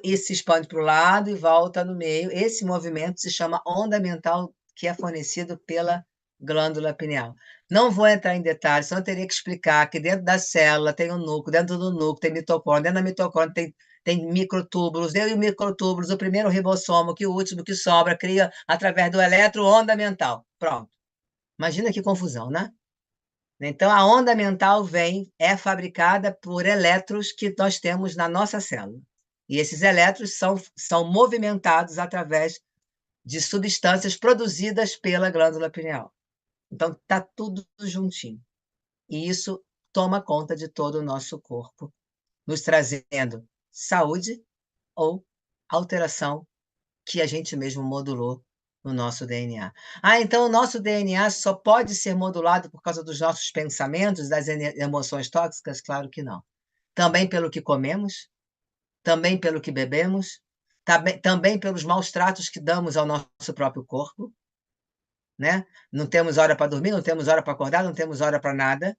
e se expande para o lado e volta no meio. Esse movimento se chama onda mental, que é fornecido pela glândula pineal. Não vou entrar em detalhes, senão eu teria que explicar que dentro da célula tem um núcleo, dentro do núcleo tem mitocôndria, dentro da mitocôndria tem microtúbulos, dentro dos microtúbulos, o primeiro ribossomo, que o último que sobra, cria através do eletro onda mental. Pronto. Imagina que confusão, né? Então, a onda mental é fabricada por elétrons que nós temos na nossa célula. E esses elétrons são movimentados através de substâncias produzidas pela glândula pineal. Então, está tudo juntinho. E isso toma conta de todo o nosso corpo, nos trazendo saúde ou alteração que a gente mesmo modulou no nosso DNA. Então o nosso DNA só pode ser modulado por causa dos nossos pensamentos, das emoções tóxicas? Claro que não. Também pelo que comemos, também pelo que bebemos, também pelos maus tratos que damos ao nosso próprio corpo, né? Não temos hora para dormir, não temos hora para acordar, não temos hora para nada.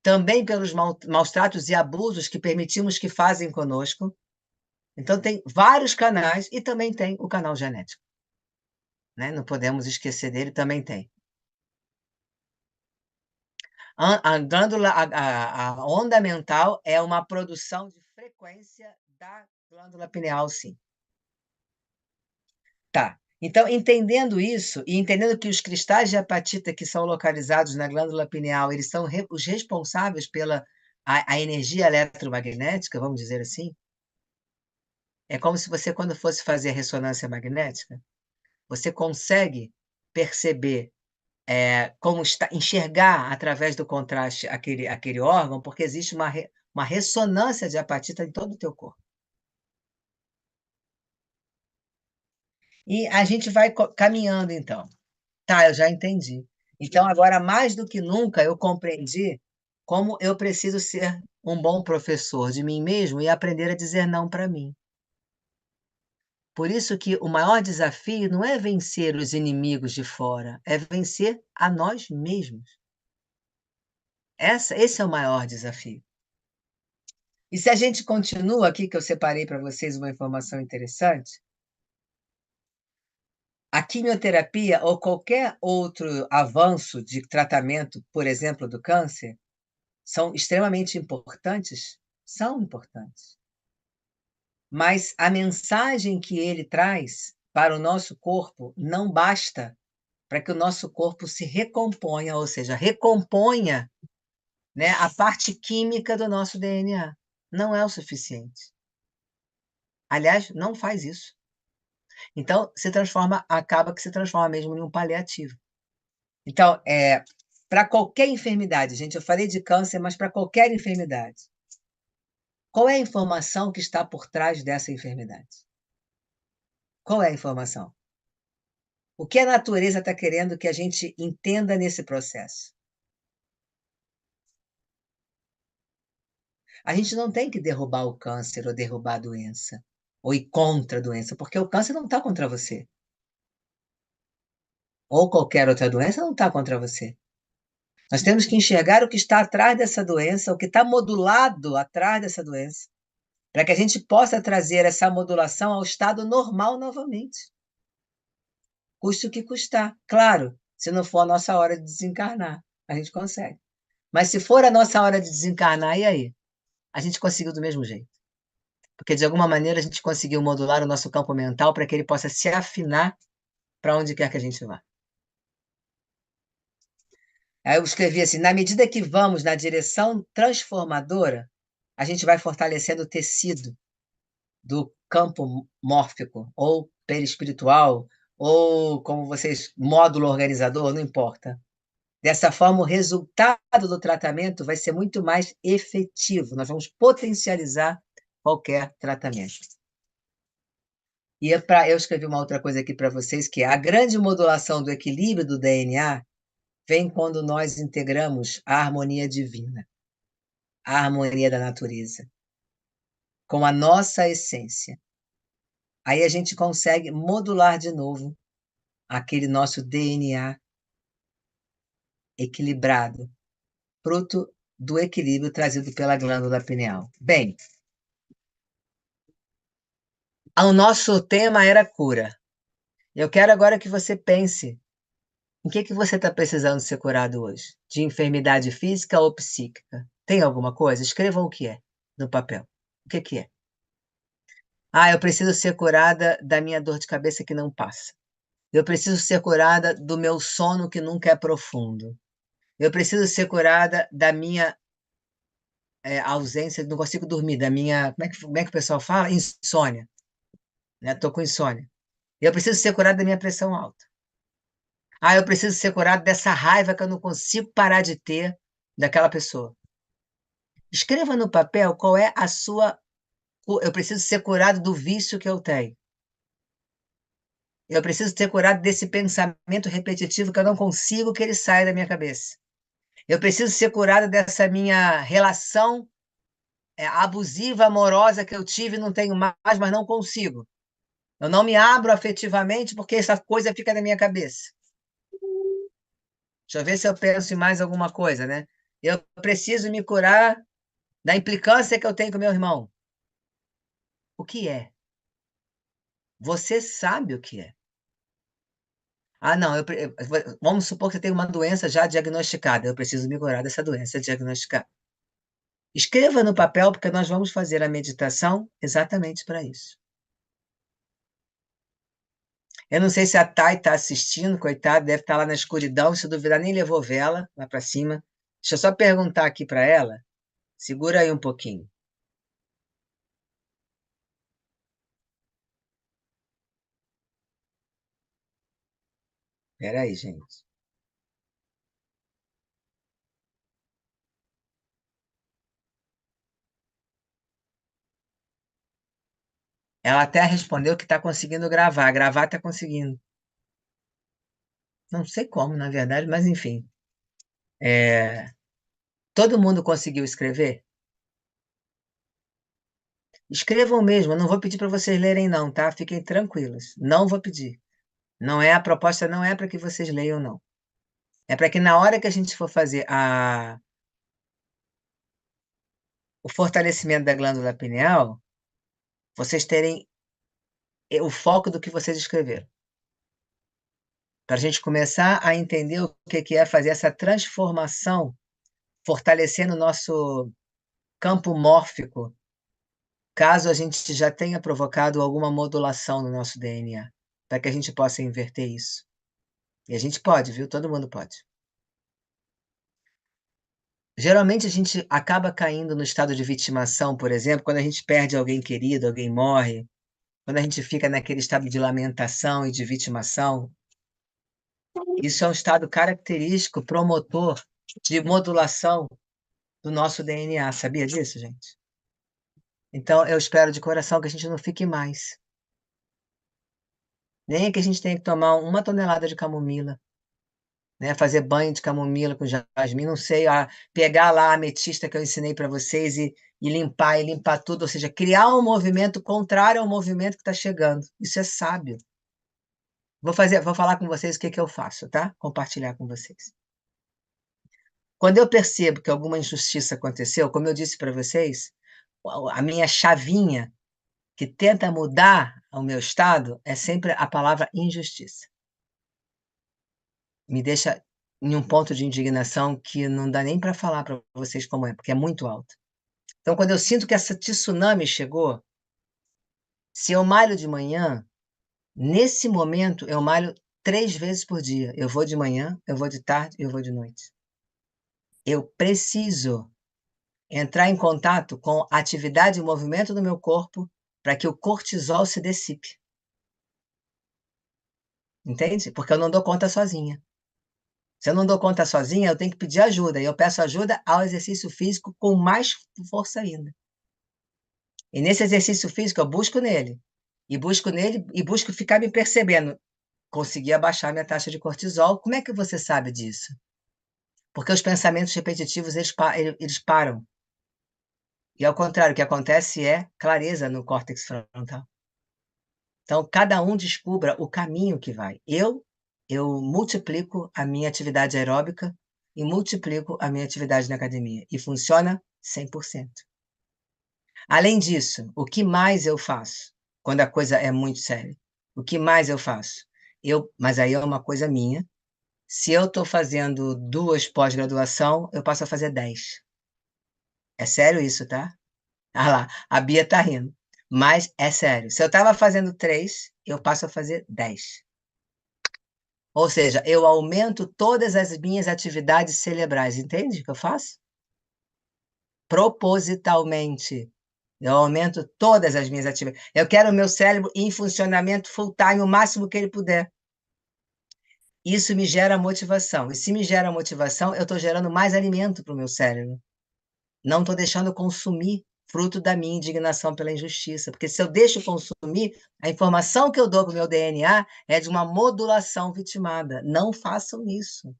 Também pelos maus tratos e abusos que permitimos que fazem conosco. Então, tem vários canais e também tem o canal genético, né? Não podemos esquecer dele, também tem. A glândula, a onda mental é uma produção de frequência da glândula pineal, sim. Tá. Então, entendendo isso e entendendo que os cristais de apatita que são localizados na glândula pineal, eles são os responsáveis pela a energia eletromagnética, vamos dizer assim, É como se você, quando fosse fazer a ressonância magnética, você consegue perceber, como está, enxergar através do contraste aquele órgão, porque existe uma ressonância de apatita em todo o teu corpo. E a gente vai caminhando, então. Tá, eu já entendi. Então, agora, mais do que nunca, eu compreendi como eu preciso ser um bom professor de mim mesmo e aprender a dizer não para mim. Por isso que o maior desafio não é vencer os inimigos de fora, é vencer a nós mesmos. Esse é o maior desafio. E se a gente continua aqui, que eu separei para vocês uma informação interessante, a quimioterapia ou qualquer outro avanço de tratamento, por exemplo, do câncer, são extremamente importantes? São importantes. Mas a mensagem que ele traz para o nosso corpo não basta para que o nosso corpo se recomponha, ou seja, recomponha, né, a parte química do nosso DNA. Não é o suficiente. Aliás, não faz isso. Então, acaba que se transforma mesmo em um paliativo. Então, para qualquer enfermidade, gente, eu falei de câncer, mas para qualquer enfermidade, qual é a informação que está por trás dessa enfermidade? Qual é a informação? O que a natureza está querendo que a gente entenda nesse processo? A gente não tem que derrubar o câncer ou derrubar a doença, ou ir contra a doença, porque o câncer não está contra você. Ou qualquer outra doença não está contra você. Nós temos que enxergar o que está atrás dessa doença, o que está modulado atrás dessa doença, para que a gente possa trazer essa modulação ao estado normal novamente. Custe o que custar. Claro, se não for a nossa hora de desencarnar, a gente consegue. Mas se for a nossa hora de desencarnar, e aí? A gente conseguiu do mesmo jeito. Porque, de alguma maneira, a gente conseguiu modular o nosso campo mental para que ele possa se afinar para onde quer que a gente vá. Aí eu escrevi assim: na medida que vamos na direção transformadora, a gente vai fortalecendo o tecido do campo mórfico, ou perispiritual, ou como vocês, módulo organizador, não importa. Dessa forma, o resultado do tratamento vai ser muito mais efetivo. Nós vamos potencializar qualquer tratamento. E eu escrevi uma outra coisa aqui para vocês, que é a grande modulação do equilíbrio do DNA vem quando nós integramos a harmonia divina, a harmonia da natureza, com a nossa essência. Aí a gente consegue modular de novo aquele nosso DNA equilibrado, fruto do equilíbrio trazido pela glândula pineal. Bem, o nosso tema era cura. Eu quero agora que você pense em que você está precisando ser curado hoje? De enfermidade física ou psíquica? Tem alguma coisa? Escreva o que é no papel. O que é? Ah, eu preciso ser curada da minha dor de cabeça que não passa. Eu preciso ser curada do meu sono que nunca é profundo. Eu preciso ser curada da minha ausência, não consigo dormir, da minha. Como é que o pessoal fala? Insônia. Né? Estou com insônia. Eu preciso ser curada da minha pressão alta. Ah, eu preciso ser curado dessa raiva que eu não consigo parar de ter daquela pessoa. Escreva no papel qual é a sua. Eu preciso ser curado do vício que eu tenho. Eu preciso ser curado desse pensamento repetitivo que eu não consigo que ele saia da minha cabeça. Eu preciso ser curado dessa minha relação abusiva, amorosa que eu tive e não tenho mais, mas não consigo. Eu não me abro afetivamente porque essa coisa fica na minha cabeça. Deixa eu ver se eu penso em mais alguma coisa, né? Eu preciso me curar da implicância que eu tenho com meu irmão. O que é? Você sabe o que é. Ah, não, vamos supor que você tem uma doença já diagnosticada. Eu preciso me curar dessa doença diagnosticada. Escreva no papel, porque nós vamos fazer a meditação exatamente para isso. Eu não sei se a Thay está assistindo, coitada, deve estar lá na escuridão, se duvidar, nem levou vela lá para cima. Deixa eu só perguntar aqui para ela. Segura aí um pouquinho. Espera aí, gente. Ela até respondeu que está conseguindo gravar. Gravar está conseguindo. Não sei como, na verdade, mas enfim. É, todo mundo conseguiu escrever? Escrevam mesmo, eu não vou pedir para vocês lerem, não, tá? Fiquem tranquilos. Não vou pedir. Não é, a proposta não é para que vocês leiam, não. É para que na hora que a gente for fazer o fortalecimento da glândula pineal, vocês terem o foco do que vocês escreveram. Para a gente começar a entender o que é fazer essa transformação, fortalecendo o nosso campo mórfico, caso a gente já tenha provocado alguma modulação no nosso DNA, para que a gente possa inverter isso. E a gente pode, viu? Todo mundo pode. Geralmente a gente acaba caindo no estado de vitimação, por exemplo, quando a gente perde alguém querido, alguém morre, quando a gente fica naquele estado de lamentação e de vitimação. Isso é um estado característico, promotor de modulação do nosso DNA. Sabia disso, gente? Então, eu espero de coração que a gente não fique mais. Nem que a gente tenha que tomar 1 tonelada de camomila, né? Fazer banho de camomila com jasmim, não sei, pegar lá a ametista que eu ensinei para vocês e limpar tudo, ou seja, criar um movimento contrário ao movimento que está chegando. Isso é sábio. Vou falar com vocês o que eu faço, tá? Compartilhar com vocês. Quando eu percebo que alguma injustiça aconteceu, como eu disse para vocês, a minha chavinha que tenta mudar o meu estado é sempre a palavra injustiça. Me deixa em um ponto de indignação que não dá nem para falar para vocês como é, porque é muito alto. Então, quando eu sinto que essa tsunami chegou, se eu malho de manhã, nesse momento eu malho 3 vezes por dia. Eu vou de manhã, eu vou de tarde, eu vou de noite. Eu preciso entrar em contato com a atividade e o movimento do meu corpo para que o cortisol se dissipe. Entende? Porque eu não dou conta sozinha. Se eu não dou conta sozinha, eu tenho que pedir ajuda. E eu peço ajuda ao exercício físico com mais força ainda. E nesse exercício físico, eu busco nele. E busco ficar me percebendo. Consegui abaixar minha taxa de cortisol. Como é que você sabe disso? Porque os pensamentos repetitivos, eles param. E ao contrário, o que acontece é clareza no córtex frontal. Então, cada um descubra o caminho que vai. Eu multiplico a minha atividade aeróbica e multiplico a minha atividade na academia. E funciona 100%. Além disso, o que mais eu faço quando a coisa é muito séria? O que mais eu faço? Mas aí é uma coisa minha. Se eu estou fazendo 2 pós-graduação, eu passo a fazer 10. É sério isso, tá? Ah lá, a Bia está rindo. Mas é sério. Se eu estava fazendo 3, eu passo a fazer 10. Ou seja, eu aumento todas as minhas atividades cerebrais. Entende o que eu faço? Propositalmente. Eu aumento todas as minhas atividades. Eu quero o meu cérebro em funcionamento full time, o máximo que ele puder. Isso me gera motivação. E se me gera motivação, eu estou gerando mais alimento para o meu cérebro. Não estou deixando consumir fruto da minha indignação pela injustiça. Porque se eu deixo consumir, a informação que eu dou para o meu DNA é de uma modulação vitimada. Não façam isso.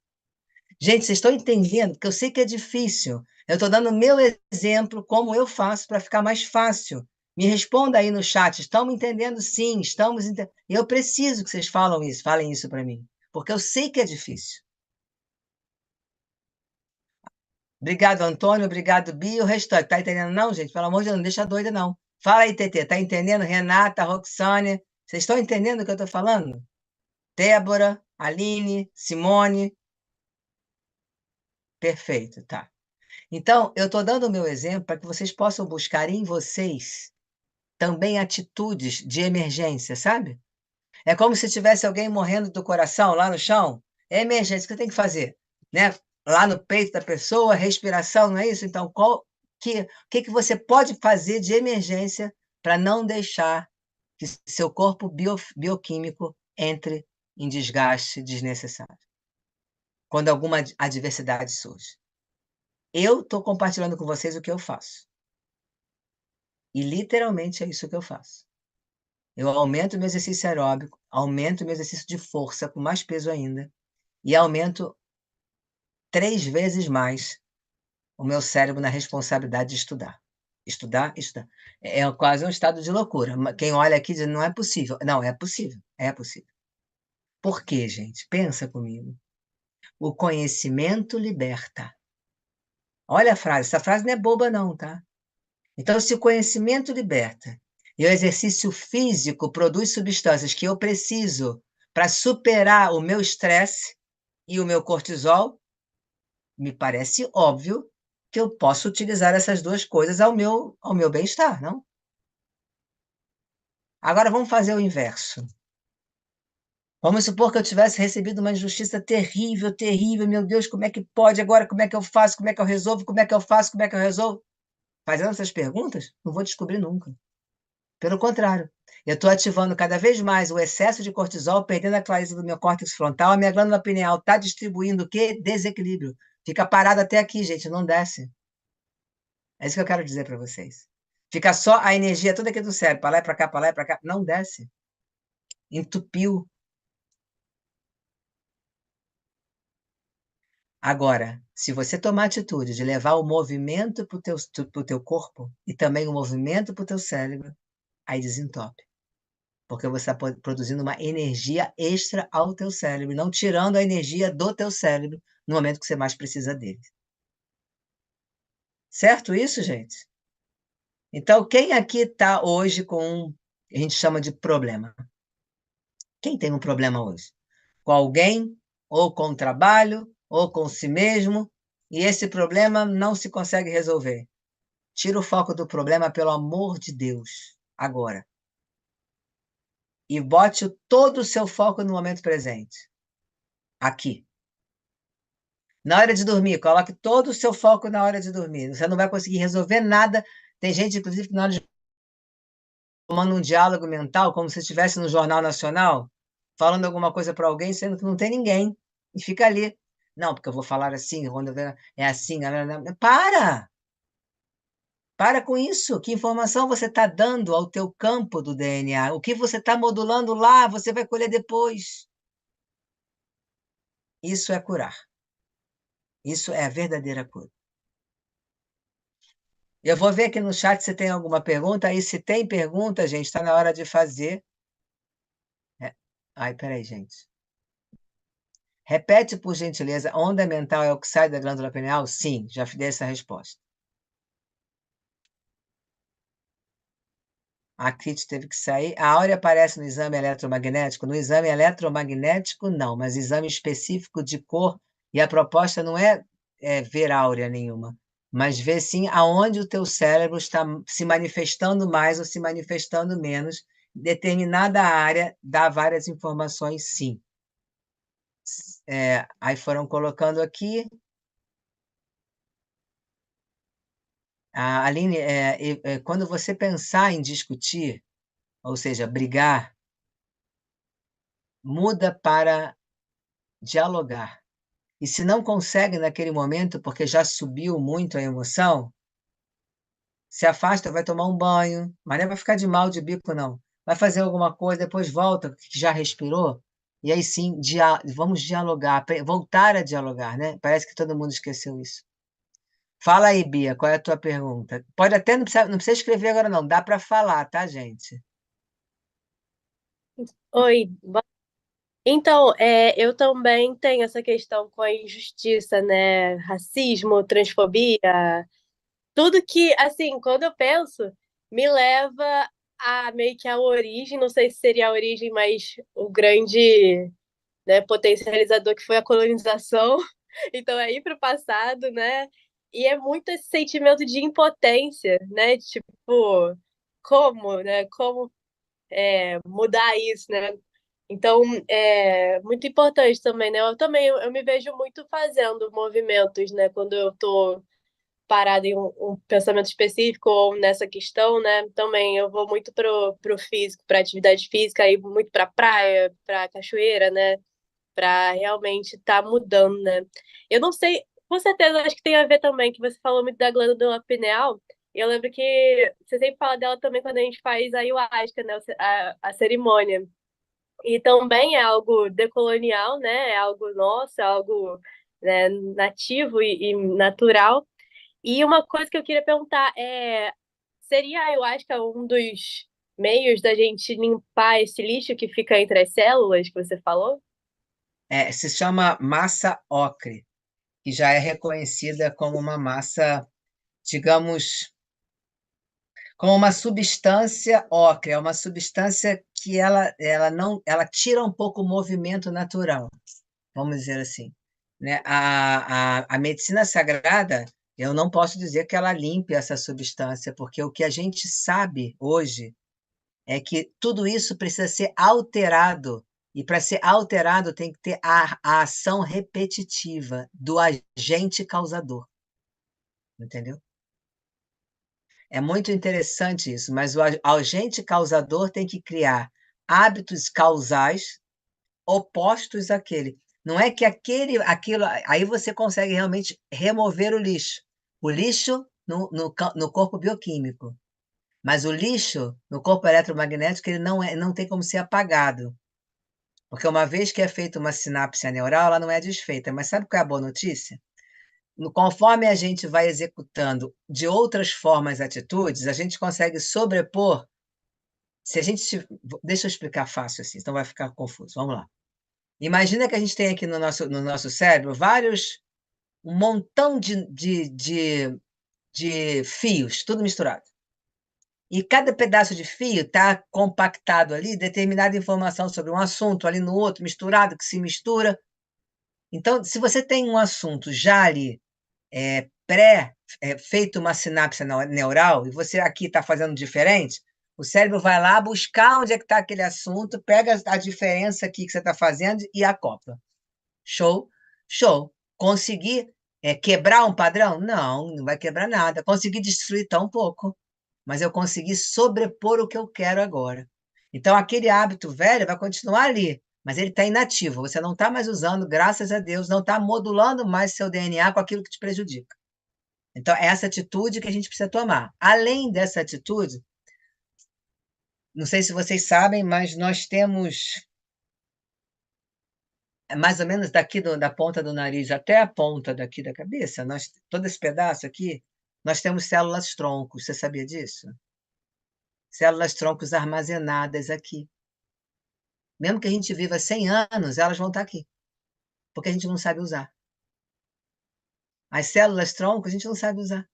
Gente, vocês estão entendendo? Porque eu sei que é difícil. Eu estou dando o meu exemplo, como eu faço, para ficar mais fácil. Me responda aí no chat. Estamos entendendo? Sim, estamos entendendo. Eu preciso que vocês falem isso para mim. Porque eu sei que é difícil. Obrigado, Antônio. Obrigado, Bia. O restante, tá entendendo não, gente? Pelo amor de Deus, não deixa doida, não. Fala aí, TT, tá entendendo? Renata, Roxane, vocês estão entendendo o que eu estou falando? Débora, Aline, Simone. Perfeito, tá. Então, eu estou dando o meu exemplo para que vocês possam buscar em vocês também atitudes de emergência, sabe? É como se tivesse alguém morrendo do coração lá no chão. É emergência, o que você tem que fazer? Né? Lá no peito da pessoa, respiração, não é isso? Então, o que você pode fazer de emergência para não deixar que seu corpo bioquímico entre em desgaste desnecessário, quando alguma adversidade surge. Eu estou compartilhando com vocês o que eu faço. E literalmente é isso que eu faço. Eu aumento meu exercício aeróbico, aumento meu exercício de força com mais peso ainda, e aumento 3 vezes mais o meu cérebro na responsabilidade de estudar. Estudar, estudar. É quase um estado de loucura. Quem olha aqui diz, não é possível. Não, é possível. É possível. Por quê, gente? Pensa comigo. O conhecimento liberta. Olha a frase. Essa frase não é boba, não, tá? Então, se o conhecimento liberta e o exercício físico produz substâncias que eu preciso para superar o meu estresse e o meu cortisol, me parece óbvio que eu posso utilizar essas duas coisas ao meu bem-estar, não? Agora vamos fazer o inverso. Vamos supor que eu tivesse recebido uma injustiça terrível, terrível. Meu Deus, como é que pode agora? Como é que eu faço? Como é que eu resolvo? Como é que eu faço? Como é que eu resolvo? Fazendo essas perguntas, não vou descobrir nunca. Pelo contrário, eu estou ativando cada vez mais o excesso de cortisol, perdendo a clareza do meu córtex frontal, a minha glândula pineal está distribuindo o quê? Desequilíbrio. Fica parada até aqui, gente, não desce. É isso que eu quero dizer para vocês. Fica só a energia toda aqui do cérebro, para lá e para cá, para lá e para cá. Não desce. Entupiu. Agora, se você tomar a atitude de levar o movimento para o teu corpo e também o movimento para o teu cérebro, aí desentope. Porque você está produzindo uma energia extra ao teu cérebro, não tirando a energia do teu cérebro no momento que você mais precisa dele. Certo isso, gente? Então, quem aqui está hoje com a gente chama de problema? Quem tem um problema hoje? Com alguém, ou com o trabalho, ou com si mesmo, e esse problema não se consegue resolver. Tira o foco do problema, pelo amor de Deus, agora. E bote todo o seu foco no momento presente. Aqui. Na hora de dormir, coloque todo o seu foco na hora de dormir. Você não vai conseguir resolver nada. Tem gente, inclusive, que na hora de tomando um diálogo mental, como se estivesse no Jornal Nacional, falando alguma coisa para alguém, sendo que não tem ninguém. E fica ali. Não, porque eu vou falar assim, quando eu ver, é assim. Para! Para com isso. Que informação você está dando ao teu campo do DNA? O que você está modulando lá, você vai colher depois. Isso é curar. Isso é a verdadeira cura. Eu vou ver aqui no chat se tem alguma pergunta. Aí, se tem pergunta, gente, está na hora de fazer. Ai, peraí, gente. Repete, por gentileza, onda mental é o que sai da glândula pineal? Sim, já dei essa resposta. A Kit teve que sair. A áurea aparece no exame eletromagnético? No exame eletromagnético, não, mas exame específico de cor. E a proposta não é ver áurea nenhuma, mas ver, sim, aonde o teu cérebro está se manifestando mais ou se manifestando menos. Determinada área dá várias informações, sim. Aí foram colocando aqui. Aline, quando você pensar em discutir, ou seja, brigar, muda para dialogar. E se não consegue naquele momento, porque já subiu muito a emoção, se afasta, vai tomar um banho, mas não vai ficar de mal de bico, não. Vai fazer alguma coisa, depois volta, que já respirou, e aí sim, vamos dialogar, voltar a dialogar, né? Parece que todo mundo esqueceu isso. Fala aí, Bia, qual é a tua pergunta? Pode até, não precisa escrever agora, não, dá para falar, tá, gente? Oi, então, eu também tenho essa questão com a injustiça, né? Racismo, transfobia, tudo que, assim, quando eu penso, me leva a meio que a origem, não sei se seria a origem, mas o grande, né, potencializador que foi a colonização. Então, é ir para o passado, né? E é muito esse sentimento de impotência, né? Tipo, como, né? Como mudar isso, né? Então, é muito importante também, né? Eu também eu me vejo muito fazendo movimentos, né? Quando eu tô parada em um pensamento específico ou nessa questão, né? Também eu vou muito pro físico, para atividade física, e muito para praia, para cachoeira, né? Para realmente estar mudando, né? Eu não sei, com certeza acho que tem a ver também, que você falou muito da glândula pineal. Eu lembro que você sempre fala dela também quando a gente faz a ayahuasca, né? A cerimônia. E também é algo decolonial, né? É algo nosso, é algo, né, nativo e natural. E uma coisa que eu queria perguntar seria a ayahuasca um dos meios da gente limpar esse lixo que fica entre as células que você falou? Se chama massa ocre, que já é reconhecida como uma massa, digamos, como uma substância ocre, é uma substância que ela não, ela tira um pouco o movimento natural, vamos dizer assim, né? A medicina sagrada, eu não posso dizer que ela limpe essa substância, porque o que a gente sabe hoje é que tudo isso precisa ser alterado, e para ser alterado tem que ter a ação repetitiva do agente causador, entendeu? É muito interessante isso, mas o agente causador tem que criar hábitos causais opostos àquele. Não é que aquilo, aí você consegue realmente remover o lixo. O lixo no corpo bioquímico, mas o lixo no corpo eletromagnético ele não tem como ser apagado, porque uma vez que é feita uma sinapse neural, ela não é desfeita. Mas sabe qual é a boa notícia? Conforme a gente vai executando de outras formas atitudes, a gente consegue sobrepor. Se a gente. Deixa eu explicar fácil assim, então vai ficar confuso. Vamos lá. Imagina que a gente tem aqui no nosso cérebro um montão de fios, tudo misturado. E cada pedaço de fio está compactado ali, determinada informação sobre um assunto, ali no outro, misturado, que se mistura. Então, se você tem um assunto já ali feito uma sinapse neural, e você aqui está fazendo diferente, o cérebro vai lá buscar onde é que está aquele assunto, pega a diferença aqui que você está fazendo e acopla. Show? Show. Conseguir quebrar um padrão? Não, não vai quebrar nada. Consegui destruir tão pouco, mas eu consegui sobrepor o que eu quero agora. Então, aquele hábito velho vai continuar ali, mas ele está inativo. Você não está mais usando, graças a Deus, não está modulando mais seu DNA com aquilo que te prejudica. Então, é essa atitude que a gente precisa tomar. Além dessa atitude, não sei se vocês sabem, mas nós temos mais ou menos daqui da ponta do nariz até a ponta daqui da cabeça, todo esse pedaço aqui, nós temos células troncos. Você sabia disso? Células troncos armazenadas aqui. Mesmo que a gente viva 100 anos, elas vão estar aqui, porque a gente não sabe usar. As células troncos a gente não sabe usar,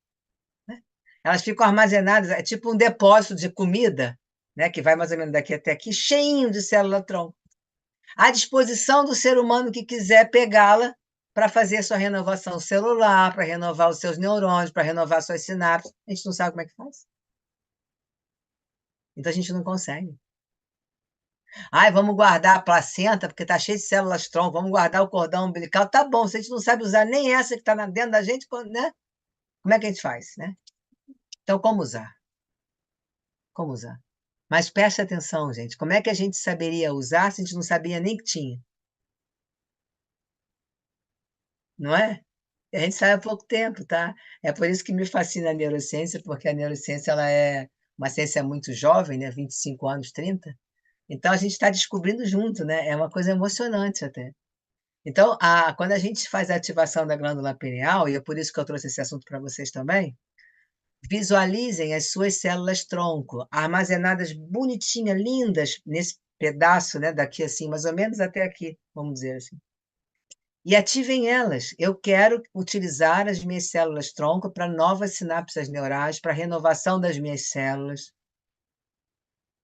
né? Elas ficam armazenadas, é tipo um depósito de comida, né, que vai mais ou menos daqui até aqui, cheinho de célula tronco, à disposição do ser humano que quiser pegá-la para fazer sua renovação celular, para renovar os seus neurônios, para renovar suas sinapses. A gente não sabe como é que faz. Então a gente não consegue. Ai, vamos guardar a placenta, porque está cheio de células tronco, vamos guardar o cordão umbilical. Tá bom, se a gente não sabe usar nem essa que está dentro da gente, né? Como é que a gente faz, né? Então, como usar? Como usar? Mas preste atenção, gente. Como é que a gente saberia usar se a gente não sabia nem que tinha? Não é? A gente sabe há pouco tempo, tá? É por isso que me fascina a neurociência, porque a neurociência ela é uma ciência muito jovem, né? 25 anos, 30. Então, a gente está descobrindo junto, né? É uma coisa emocionante até. Então, quando a gente faz a ativação da glândula pineal, e é por isso que eu trouxe esse assunto para vocês também, visualizem as suas células tronco, armazenadas bonitinhas, lindas, nesse pedaço, né, daqui assim, mais ou menos até aqui, vamos dizer assim. E ativem elas. Eu quero utilizar as minhas células tronco para novas sinapses neurais, para renovação das minhas células.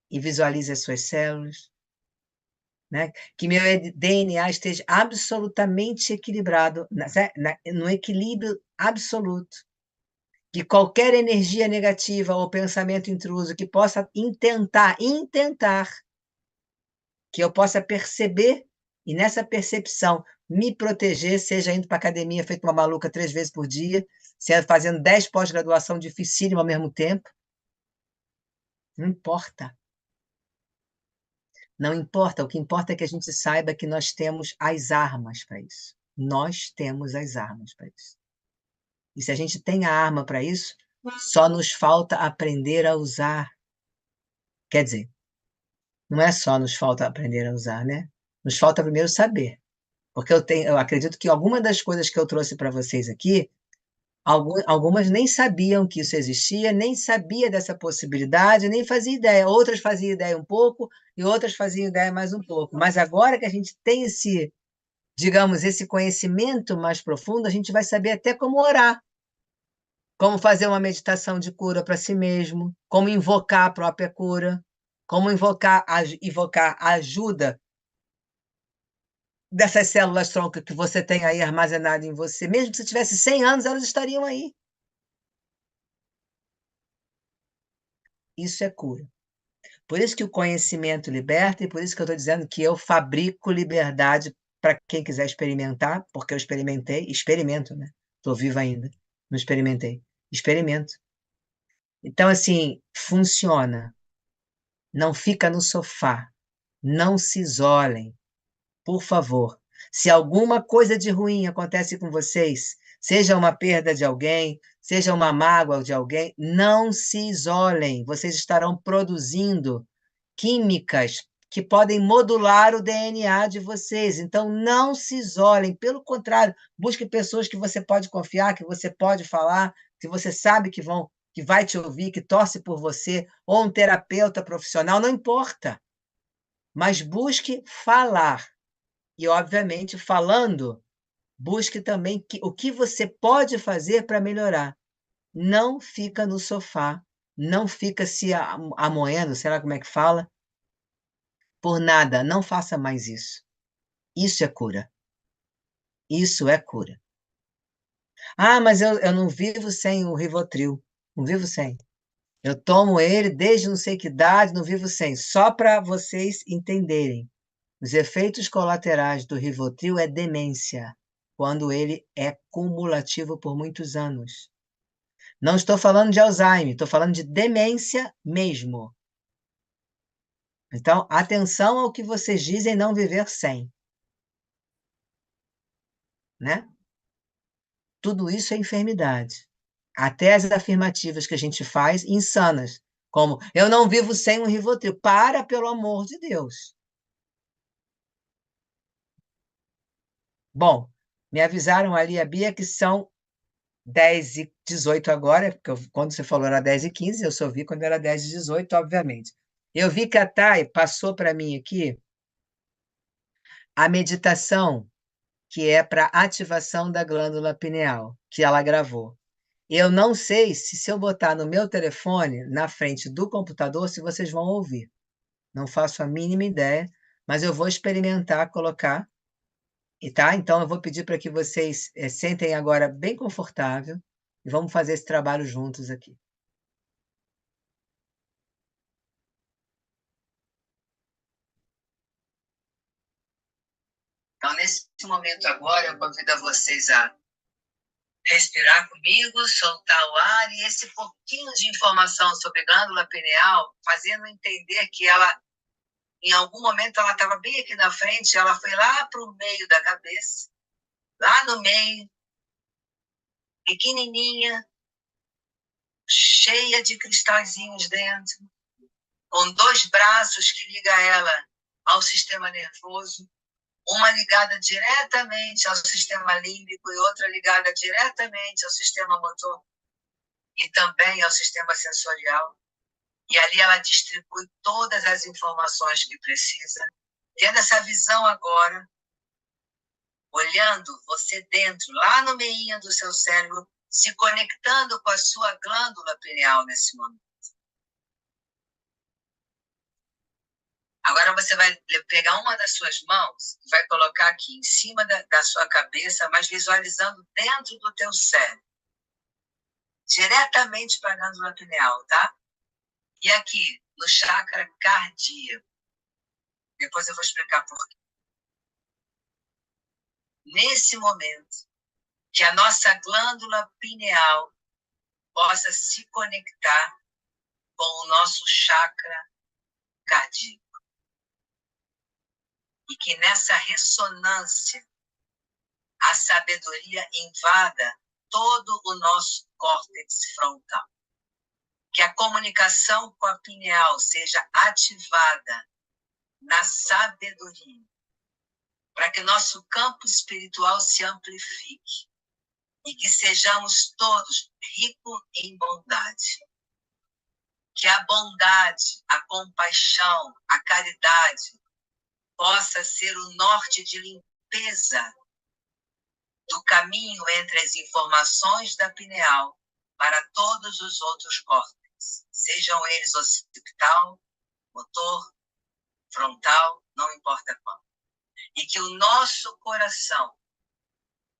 E visualize as suas células. Né? Que meu DNA esteja absolutamente equilibrado, no equilíbrio absoluto. Que qualquer energia negativa ou pensamento intruso que possa intentar, que eu possa perceber, e nessa percepção me proteger, seja indo para a academia feito uma maluca 3 vezes por dia, você fazendo 10 pós-graduação dificílima ao mesmo tempo. Não importa. Não importa, o que importa é que a gente saiba que nós temos as armas para isso. Nós temos as armas para isso. E se a gente tem a arma para isso, só nos falta aprender a usar. Quer dizer, não é só nos falta aprender a usar, né? Nos falta primeiro saber. Porque eu acredito que alguma das coisas que eu trouxe para vocês aqui, algumas nem sabiam que isso existia, nem sabia dessa possibilidade, nem fazia ideia. Outras faziam ideia um pouco e outras faziam ideia mais um pouco. Mas agora que a gente tem esse, digamos, esse conhecimento mais profundo, a gente vai saber até como orar, como fazer uma meditação de cura para si mesmo, como invocar a própria cura, como invocar a ajuda dessas células tronco que você tem aí armazenado em você. Mesmo que você tivesse 100 anos, elas estariam aí. Isso é cura. Por isso que o conhecimento liberta, e por isso que eu estou dizendo que eu fabrico liberdade para quem quiser experimentar, porque eu experimentei, experimento, né? Estou viva ainda, não experimentei. Experimento. Então, assim, funciona. Não fica no sofá. Não se isolem, por favor. Se alguma coisa de ruim acontece com vocês, seja uma perda de alguém, seja uma mágoa de alguém, não se isolem. Vocês estarão produzindo químicas que podem modular o DNA de vocês. Então, não se isolem. Pelo contrário, busque pessoas que você pode confiar, que você pode falar, que você sabe que vai te ouvir, que torce por você, ou um terapeuta profissional, não importa. Mas busque falar. E, obviamente, falando, busque também o que você pode fazer para melhorar. Não fica no sofá, não fica se amoendo, sei lá como é que fala, por nada. Não faça mais isso. Isso é cura. Isso é cura. Ah, mas eu não vivo sem o Rivotril. Não vivo sem. Eu tomo ele desde não sei que idade, não vivo sem. Só para vocês entenderem. Os efeitos colaterais do Rivotril é demência, quando ele é cumulativo por muitos anos. Não estou falando de Alzheimer, estou falando de demência mesmo. Então, atenção ao que vocês dizem não viver sem, né? Tudo isso é enfermidade. Até as afirmativas que a gente faz, insanas, como eu não vivo sem um Rivotril. Para, pelo amor de Deus. Bom, me avisaram ali, a Bia, que são 10h18 agora, porque quando você falou era 10h15, eu só vi quando era 10h18, obviamente. Eu vi que a Thay passou para mim aqui a meditação que é para ativação da glândula pineal, que ela gravou. Eu não sei se eu botar no meu telefone, na frente do computador, se vocês vão ouvir. Não faço a mínima ideia, mas eu vou experimentar colocar, e tá? Então eu vou pedir para que vocês sentem agora bem confortável e vamos fazer esse trabalho juntos aqui. Então, nesse momento agora, eu convido a vocês a respirar comigo, soltar o ar e esse pouquinho de informação sobre glândula pineal, fazendo entender que ela, em algum momento, ela estava bem aqui na frente, ela foi lá para o meio da cabeça, lá no meio, pequenininha, cheia de cristalzinhos dentro, com 2 braços que ligam ela ao sistema nervoso, uma ligada diretamente ao sistema límbico e outra ligada diretamente ao sistema motor e também ao sistema sensorial. E ali ela distribui todas as informações que precisa. Tendo essa visão agora, olhando você dentro, lá no meio do seu cérebro, se conectando com a sua glândula pineal nesse momento. Agora você vai pegar uma das suas mãos e vai colocar aqui em cima da sua cabeça, mas visualizando dentro do teu cérebro, diretamente para a glândula pineal, tá? E aqui, no chakra cardíaco. Depois eu vou explicar por quê. Nesse momento, que a nossa glândula pineal possa se conectar com o nosso chakra cardíaco. E que nessa ressonância a sabedoria invada todo o nosso córtex frontal. Que a comunicação com a pineal seja ativada na sabedoria, para que nosso campo espiritual se amplifique e que sejamos todos ricos em bondade. Que a bondade, a compaixão, a caridade possa ser o norte de limpeza do caminho entre as informações da pineal para todos os outros córtex, sejam eles occipital, motor, frontal, não importa qual. E que o nosso coração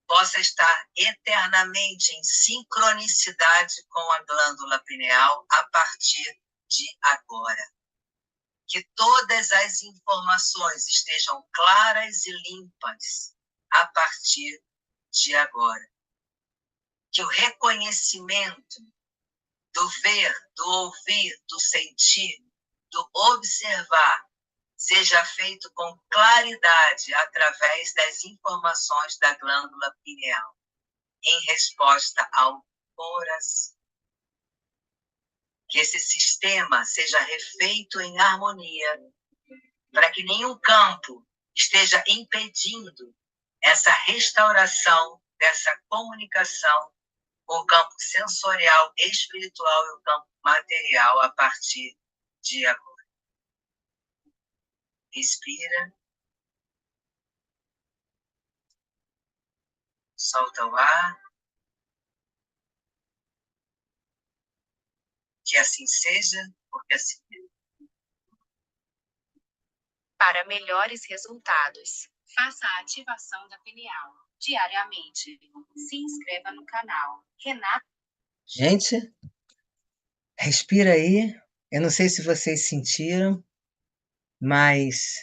possa estar eternamente em sincronicidade com a glândula pineal a partir de agora. Que todas as informações estejam claras e limpas a partir de agora. Que o reconhecimento do ver, do ouvir, do sentir, do observar seja feito com claridade através das informações da glândula pineal, em resposta ao coração. Que esse sistema seja refeito em harmonia, para que nenhum campo esteja impedindo essa restauração dessa comunicação com o campo sensorial, espiritual e o campo material a partir de agora. Respira. Solta o ar. Que assim seja, porque assim é. Para melhores resultados, faça a ativação da pineal diariamente. Se inscreva no canal. Renato. Gente, respira aí. Eu não sei se vocês sentiram, mas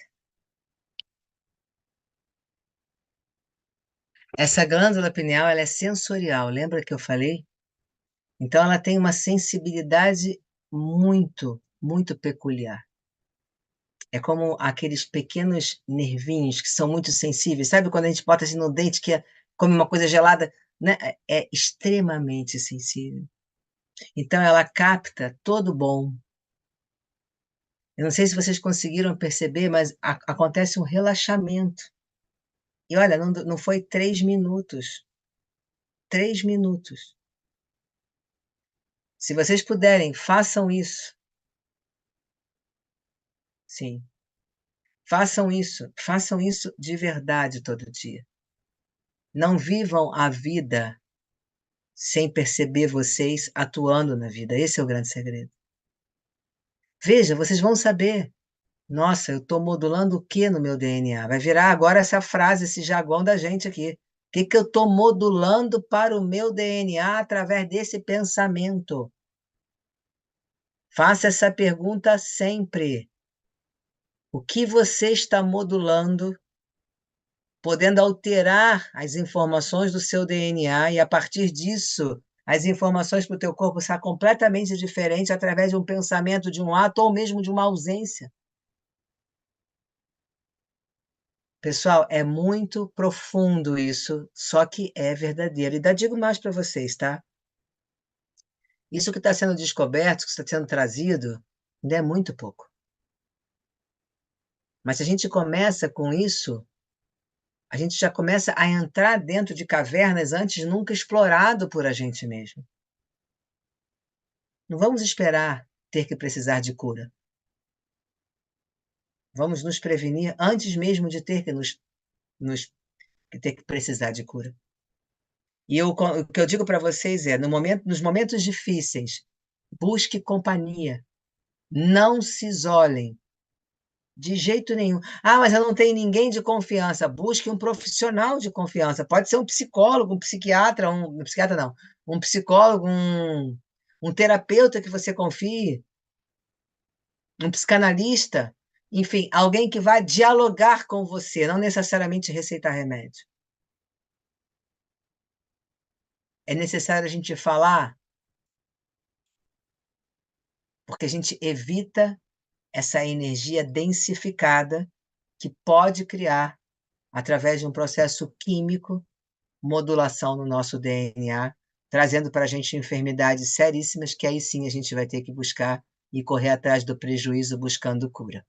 essa glândula pineal ela é sensorial, lembra que eu falei? Então ela tem uma sensibilidade muito, muito peculiar. É como aqueles pequenos nervinhos que são muito sensíveis. Sabe quando a gente bota assim no dente que come uma coisa gelada? Né? É extremamente sensível. Então ela capta todo o bom. Eu não sei se vocês conseguiram perceber, mas acontece um relaxamento. E olha, não foi 3 minutos. 3 minutos. Se vocês puderem, façam isso. Sim. Façam isso de verdade todo dia. Não vivam a vida sem perceber vocês atuando na vida. Esse é o grande segredo. Veja, vocês vão saber. Nossa, eu estou modulando o que no meu DNA? Vai virar agora essa frase, esse jargão da gente aqui. O que eu estou modulando para o meu DNA através desse pensamento? Faça essa pergunta sempre. O que você está modulando, podendo alterar as informações do seu DNA e, a partir disso, as informações para o teu corpo serão completamente diferentes através de um pensamento, de um ato ou mesmo de uma ausência. Pessoal, é muito profundo isso, só que é verdadeiro. E ainda digo mais para vocês, tá? Isso que está sendo descoberto, que está sendo trazido, ainda é muito pouco. Mas se a gente começa com isso, a gente já começa a entrar dentro de cavernas antes nunca explorado por a gente mesmo. Não vamos esperar ter que precisar de cura. Vamos nos prevenir antes mesmo de ter que ter que precisar de cura. E o que eu digo para vocês é, nos momentos difíceis, busque companhia. Não se isolem. De jeito nenhum. Ah, mas eu não tenho ninguém de confiança. Busque um profissional de confiança. Pode ser um psicólogo, um psiquiatra, um psiquiatra não, um psicólogo, um terapeuta que você confie, um psicanalista, enfim, alguém que vai dialogar com você, não necessariamente receitar remédio. é necessário a gente falar, porque a gente evita essa energia densificada que pode criar, através de um processo químico, modulação no nosso DNA, trazendo para a gente enfermidades seríssimas que aí sim a gente vai ter que buscar e correr atrás do prejuízo buscando cura.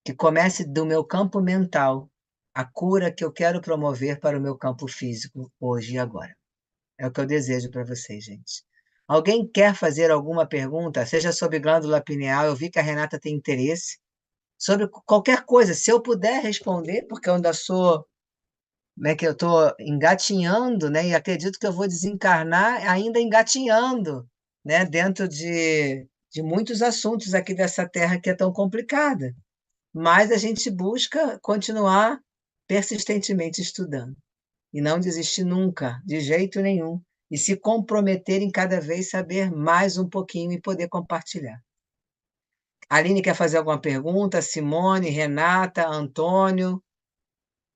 Que comece do meu campo mental a cura que eu quero promover para o meu campo físico, hoje e agora. É o que eu desejo para vocês, gente. Alguém quer fazer alguma pergunta, seja sobre glândula pineal? Eu vi que a Renata tem interesse. Sobre qualquer coisa, se eu puder responder, porque eu ainda sou, né, que eu estou engatinhando, né, e acredito que eu vou desencarnar ainda engatinhando, né, dentro de muitos assuntos aqui dessa terra que é tão complicada. Mas a gente busca continuar persistentemente estudando e não desistir nunca, de jeito nenhum, e se comprometer em cada vez saber mais um pouquinho e poder compartilhar. Aline quer fazer alguma pergunta? Simone, Renata, Antônio?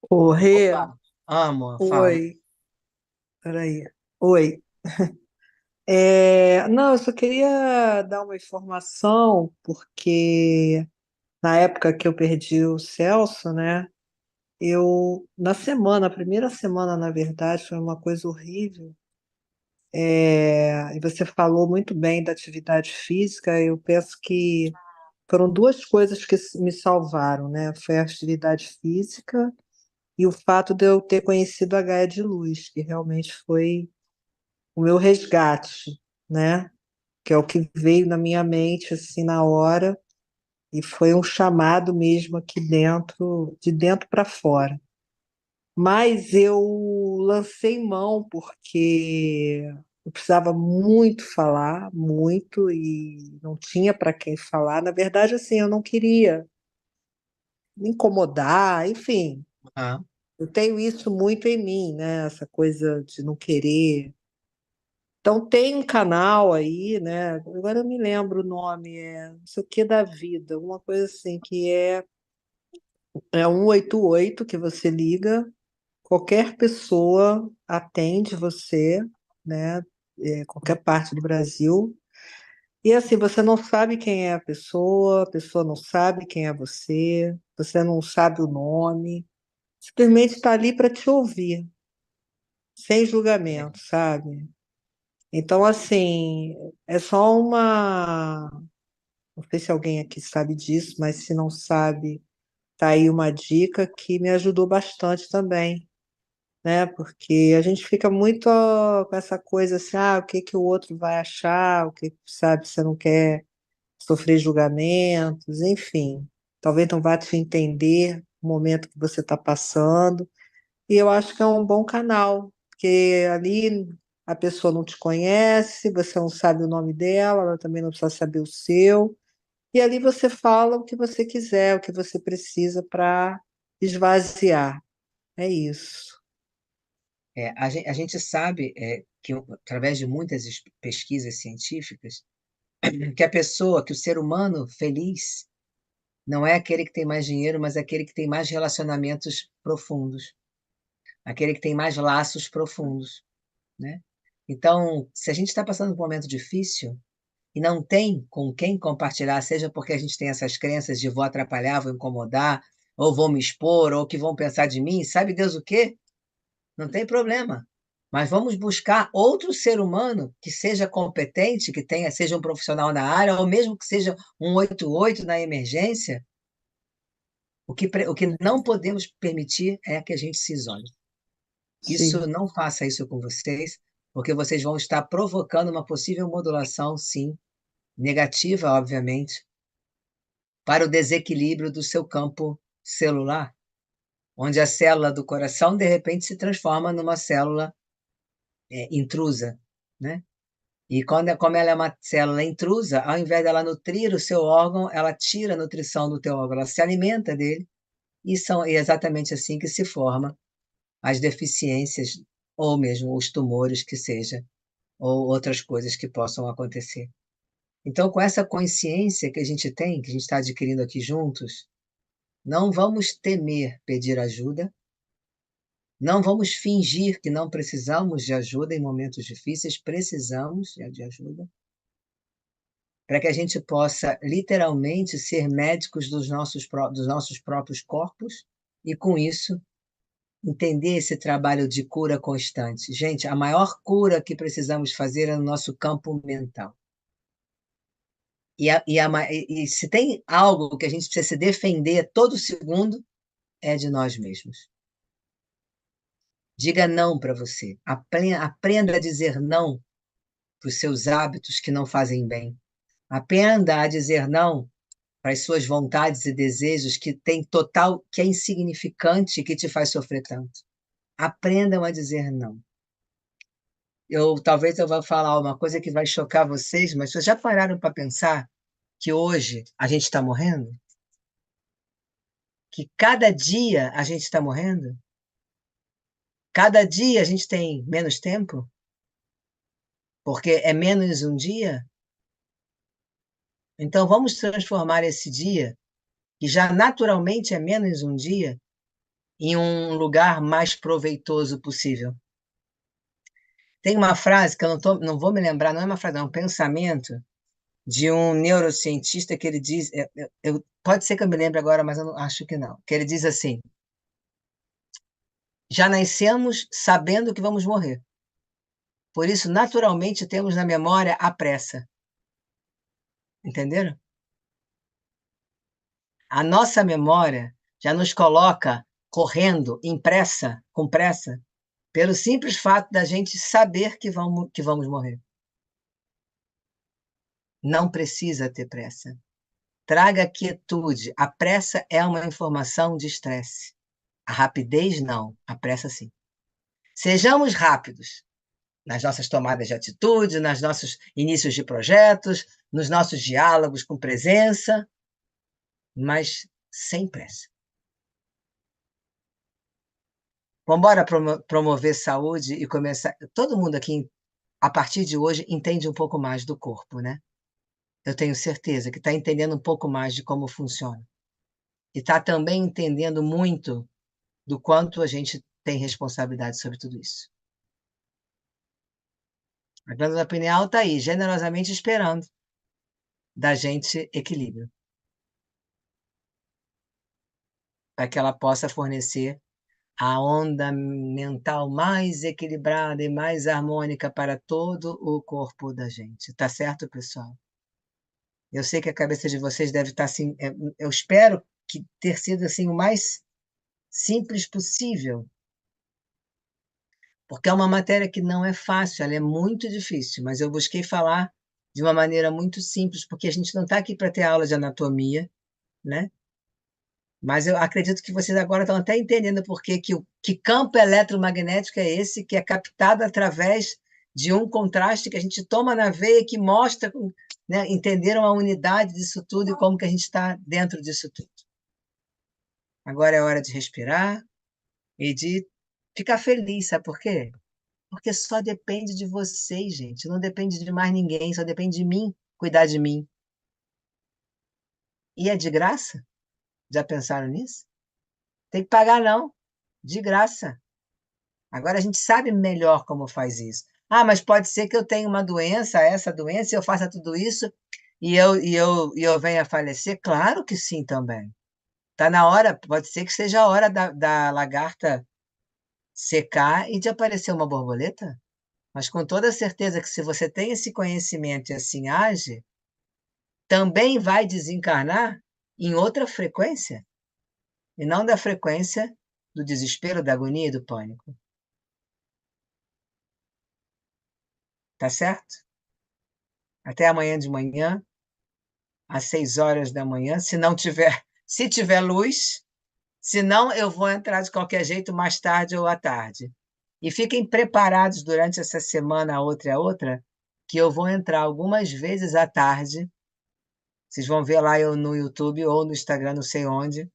Ô, Rê, Opa, amo, fala. oi, peraí. Oi. Não, eu só queria dar uma informação, porque na época que eu perdi o Celso, né, na semana, a primeira semana, na verdade, foi uma coisa horrível. E você falou muito bem da atividade física, eu penso que foram duas coisas que me salvaram, né? Foi a atividade física e o fato de eu ter conhecido a Gaia de Luz, que realmente foi o meu resgate, né? Que é o que veio na minha mente assim na hora e foi um chamado mesmo aqui dentro, de dentro para fora. Mas eu lancei mão porque eu precisava muito falar, muito, e não tinha para quem falar. Na verdade, assim, eu não queria me incomodar, enfim. Ah, Eu tenho isso muito em mim, né? Essa coisa de não querer. Então tem um canal aí, né? Agora eu me lembro o nome, não sei o que da vida, uma coisa assim, que é 188 que você liga, qualquer pessoa atende você, né? Qualquer parte do Brasil. E assim, você não sabe quem é a pessoa não sabe quem é você não sabe o nome, simplesmente está ali para te ouvir, sem é. julgamento, sabe? Então, assim, é só uma. Não sei se alguém aqui sabe disso, mas se não sabe, tá aí uma dica que me ajudou bastante também, né? Porque a gente fica muito com essa coisa assim, o que que o outro vai achar, o que, sabe, você não quer sofrer julgamentos, enfim. Talvez não vá te entender o momento que você está passando. E eu acho que é um bom canal, porque ali a pessoa não te conhece, você não sabe o nome dela, ela também não precisa saber o seu. E ali você fala o que você quiser, o que você precisa para esvaziar. É isso. A gente sabe que, através de muitas pesquisas científicas, que a pessoa, que o ser humano feliz, não é aquele que tem mais dinheiro, mas é aquele que tem mais relacionamentos profundos, aquele que tem mais laços profundos, né? Então, se a gente está passando por um momento difícil e não tem com quem compartilhar, seja porque a gente tem essas crenças de vou atrapalhar, vou incomodar, ou vou me expor, ou que vão pensar de mim, sabe Deus o quê? Não tem problema. Mas vamos buscar outro ser humano que seja competente, que tenha, seja um profissional na área, ou mesmo que seja um 88 na emergência. O que não podemos permitir é que a gente se isole. Sim, Isso, não faça isso com vocês, porque vocês vão estar provocando uma possível modulação, sim, negativa, obviamente, para o desequilíbrio do seu campo celular, onde a célula do coração, de repente, se transforma numa célula intrusa, né? E como ela é uma célula intrusa, ao invés dela nutrir o seu órgão, ela tira a nutrição do teu órgão, ela se alimenta dele, e é exatamente assim que se forma as deficiências, ou mesmo os tumores que seja, ou outras coisas que possam acontecer. Então, com essa consciência que a gente tem, que a gente está adquirindo aqui juntos, não vamos temer pedir ajuda, Não vamos fingir que não precisamos de ajuda em momentos difíceis, precisamos de ajuda, para que a gente possa literalmente ser médicos dos nossos próprios corpos e, com isso, entender esse trabalho de cura constante. Gente, a maior cura que precisamos fazer é no nosso campo mental. E se tem algo que a gente precisa se defender todo segundo, é de nós mesmos. Diga não para você. Aprenda a dizer não para os seus hábitos que não fazem bem. Aprenda a dizer não para as suas vontades e desejos que é insignificante e que te faz sofrer tanto. Aprendam a dizer não. Talvez eu vá falar uma coisa que vai chocar vocês, mas vocês já pararam para pensar que hoje a gente está morrendo? Que cada dia a gente está morrendo? Cada dia a gente tem menos tempo? Porque é menos um dia? Então vamos transformar esse dia, que já naturalmente é menos um dia, em um lugar mais proveitoso possível. Tem uma frase que eu não vou me lembrar, não é uma frase, é um pensamento de um neurocientista que ele diz, pode ser que eu me lembre agora, mas eu não, acho que não, que ele diz assim: já nascemos sabendo que vamos morrer. Por isso, naturalmente, temos na memória a pressa. Entenderam? A nossa memória já nos coloca correndo, com pressa, pelo simples fato da gente saber que vamos morrer. Não precisa ter pressa. Traga quietude. A pressa é uma informação de estresse. A rapidez, não. A pressa, sim. Sejamos rápidos nas nossas tomadas de atitude, nos nossos inícios de projetos, nos nossos diálogos com presença, mas sem pressa. Vamos embora promover saúde e começar. Todo mundo aqui, a partir de hoje, entende um pouco mais do corpo, né? Eu tenho certeza que está entendendo um pouco mais de como funciona. E está também entendendo muito do quanto a gente tem responsabilidade sobre tudo isso. A glândula pineal está aí, generosamente esperando da gente equilíbrio, para que ela possa fornecer a onda mental mais equilibrada e mais harmônica para todo o corpo da gente. Tá certo, pessoal? Eu sei que a cabeça de vocês deve estar assim, eu espero que ter sido assim o mais simples possível, porque é uma matéria que não é fácil, ela é muito difícil, mas eu busquei falar de uma maneira muito simples, porque a gente não está aqui para ter aula de anatomia, né? Mas eu acredito que vocês agora estão até entendendo por que campo eletromagnético é esse que é captado através de um contraste que a gente toma na veia que mostra, né, entenderam a unidade disso tudo e como que a gente está dentro disso tudo. Agora é hora de respirar e de ficar feliz, sabe por quê? Porque só depende de vocês, gente. Não depende de mais ninguém, só depende de mim cuidar de mim. E é de graça? Já pensaram nisso? Tem que pagar, não. De graça. Agora a gente sabe melhor como faz isso. Ah, mas pode ser que eu tenha uma doença, essa doença, e eu faça tudo isso e eu venha a falecer? Claro que sim também. Está na hora, pode ser que seja a hora da lagarta secar e de aparecer uma borboleta. Mas com toda certeza que se você tem esse conhecimento e assim age, também vai desencarnar em outra frequência, e não da frequência do desespero, da agonia e do pânico. Tá certo? Até amanhã de manhã, às 6 horas da manhã, se tiver luz, senão eu vou entrar de qualquer jeito mais tarde ou à tarde. E fiquem preparados durante essa semana, a outra, que eu vou entrar algumas vezes à tarde. Vocês vão ver lá eu no YouTube ou no Instagram, não sei onde,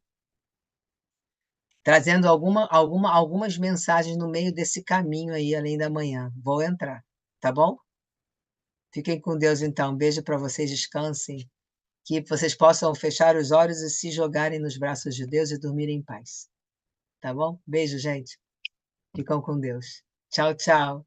trazendo algumas mensagens no meio desse caminho aí, além da manhã. Vou entrar, tá bom? Fiquem com Deus, então. Um beijo para vocês, descansem. Que vocês possam fechar os olhos e se jogarem nos braços de Deus e dormir em paz. Tá bom? Beijo, gente. Ficam com Deus. Tchau, tchau.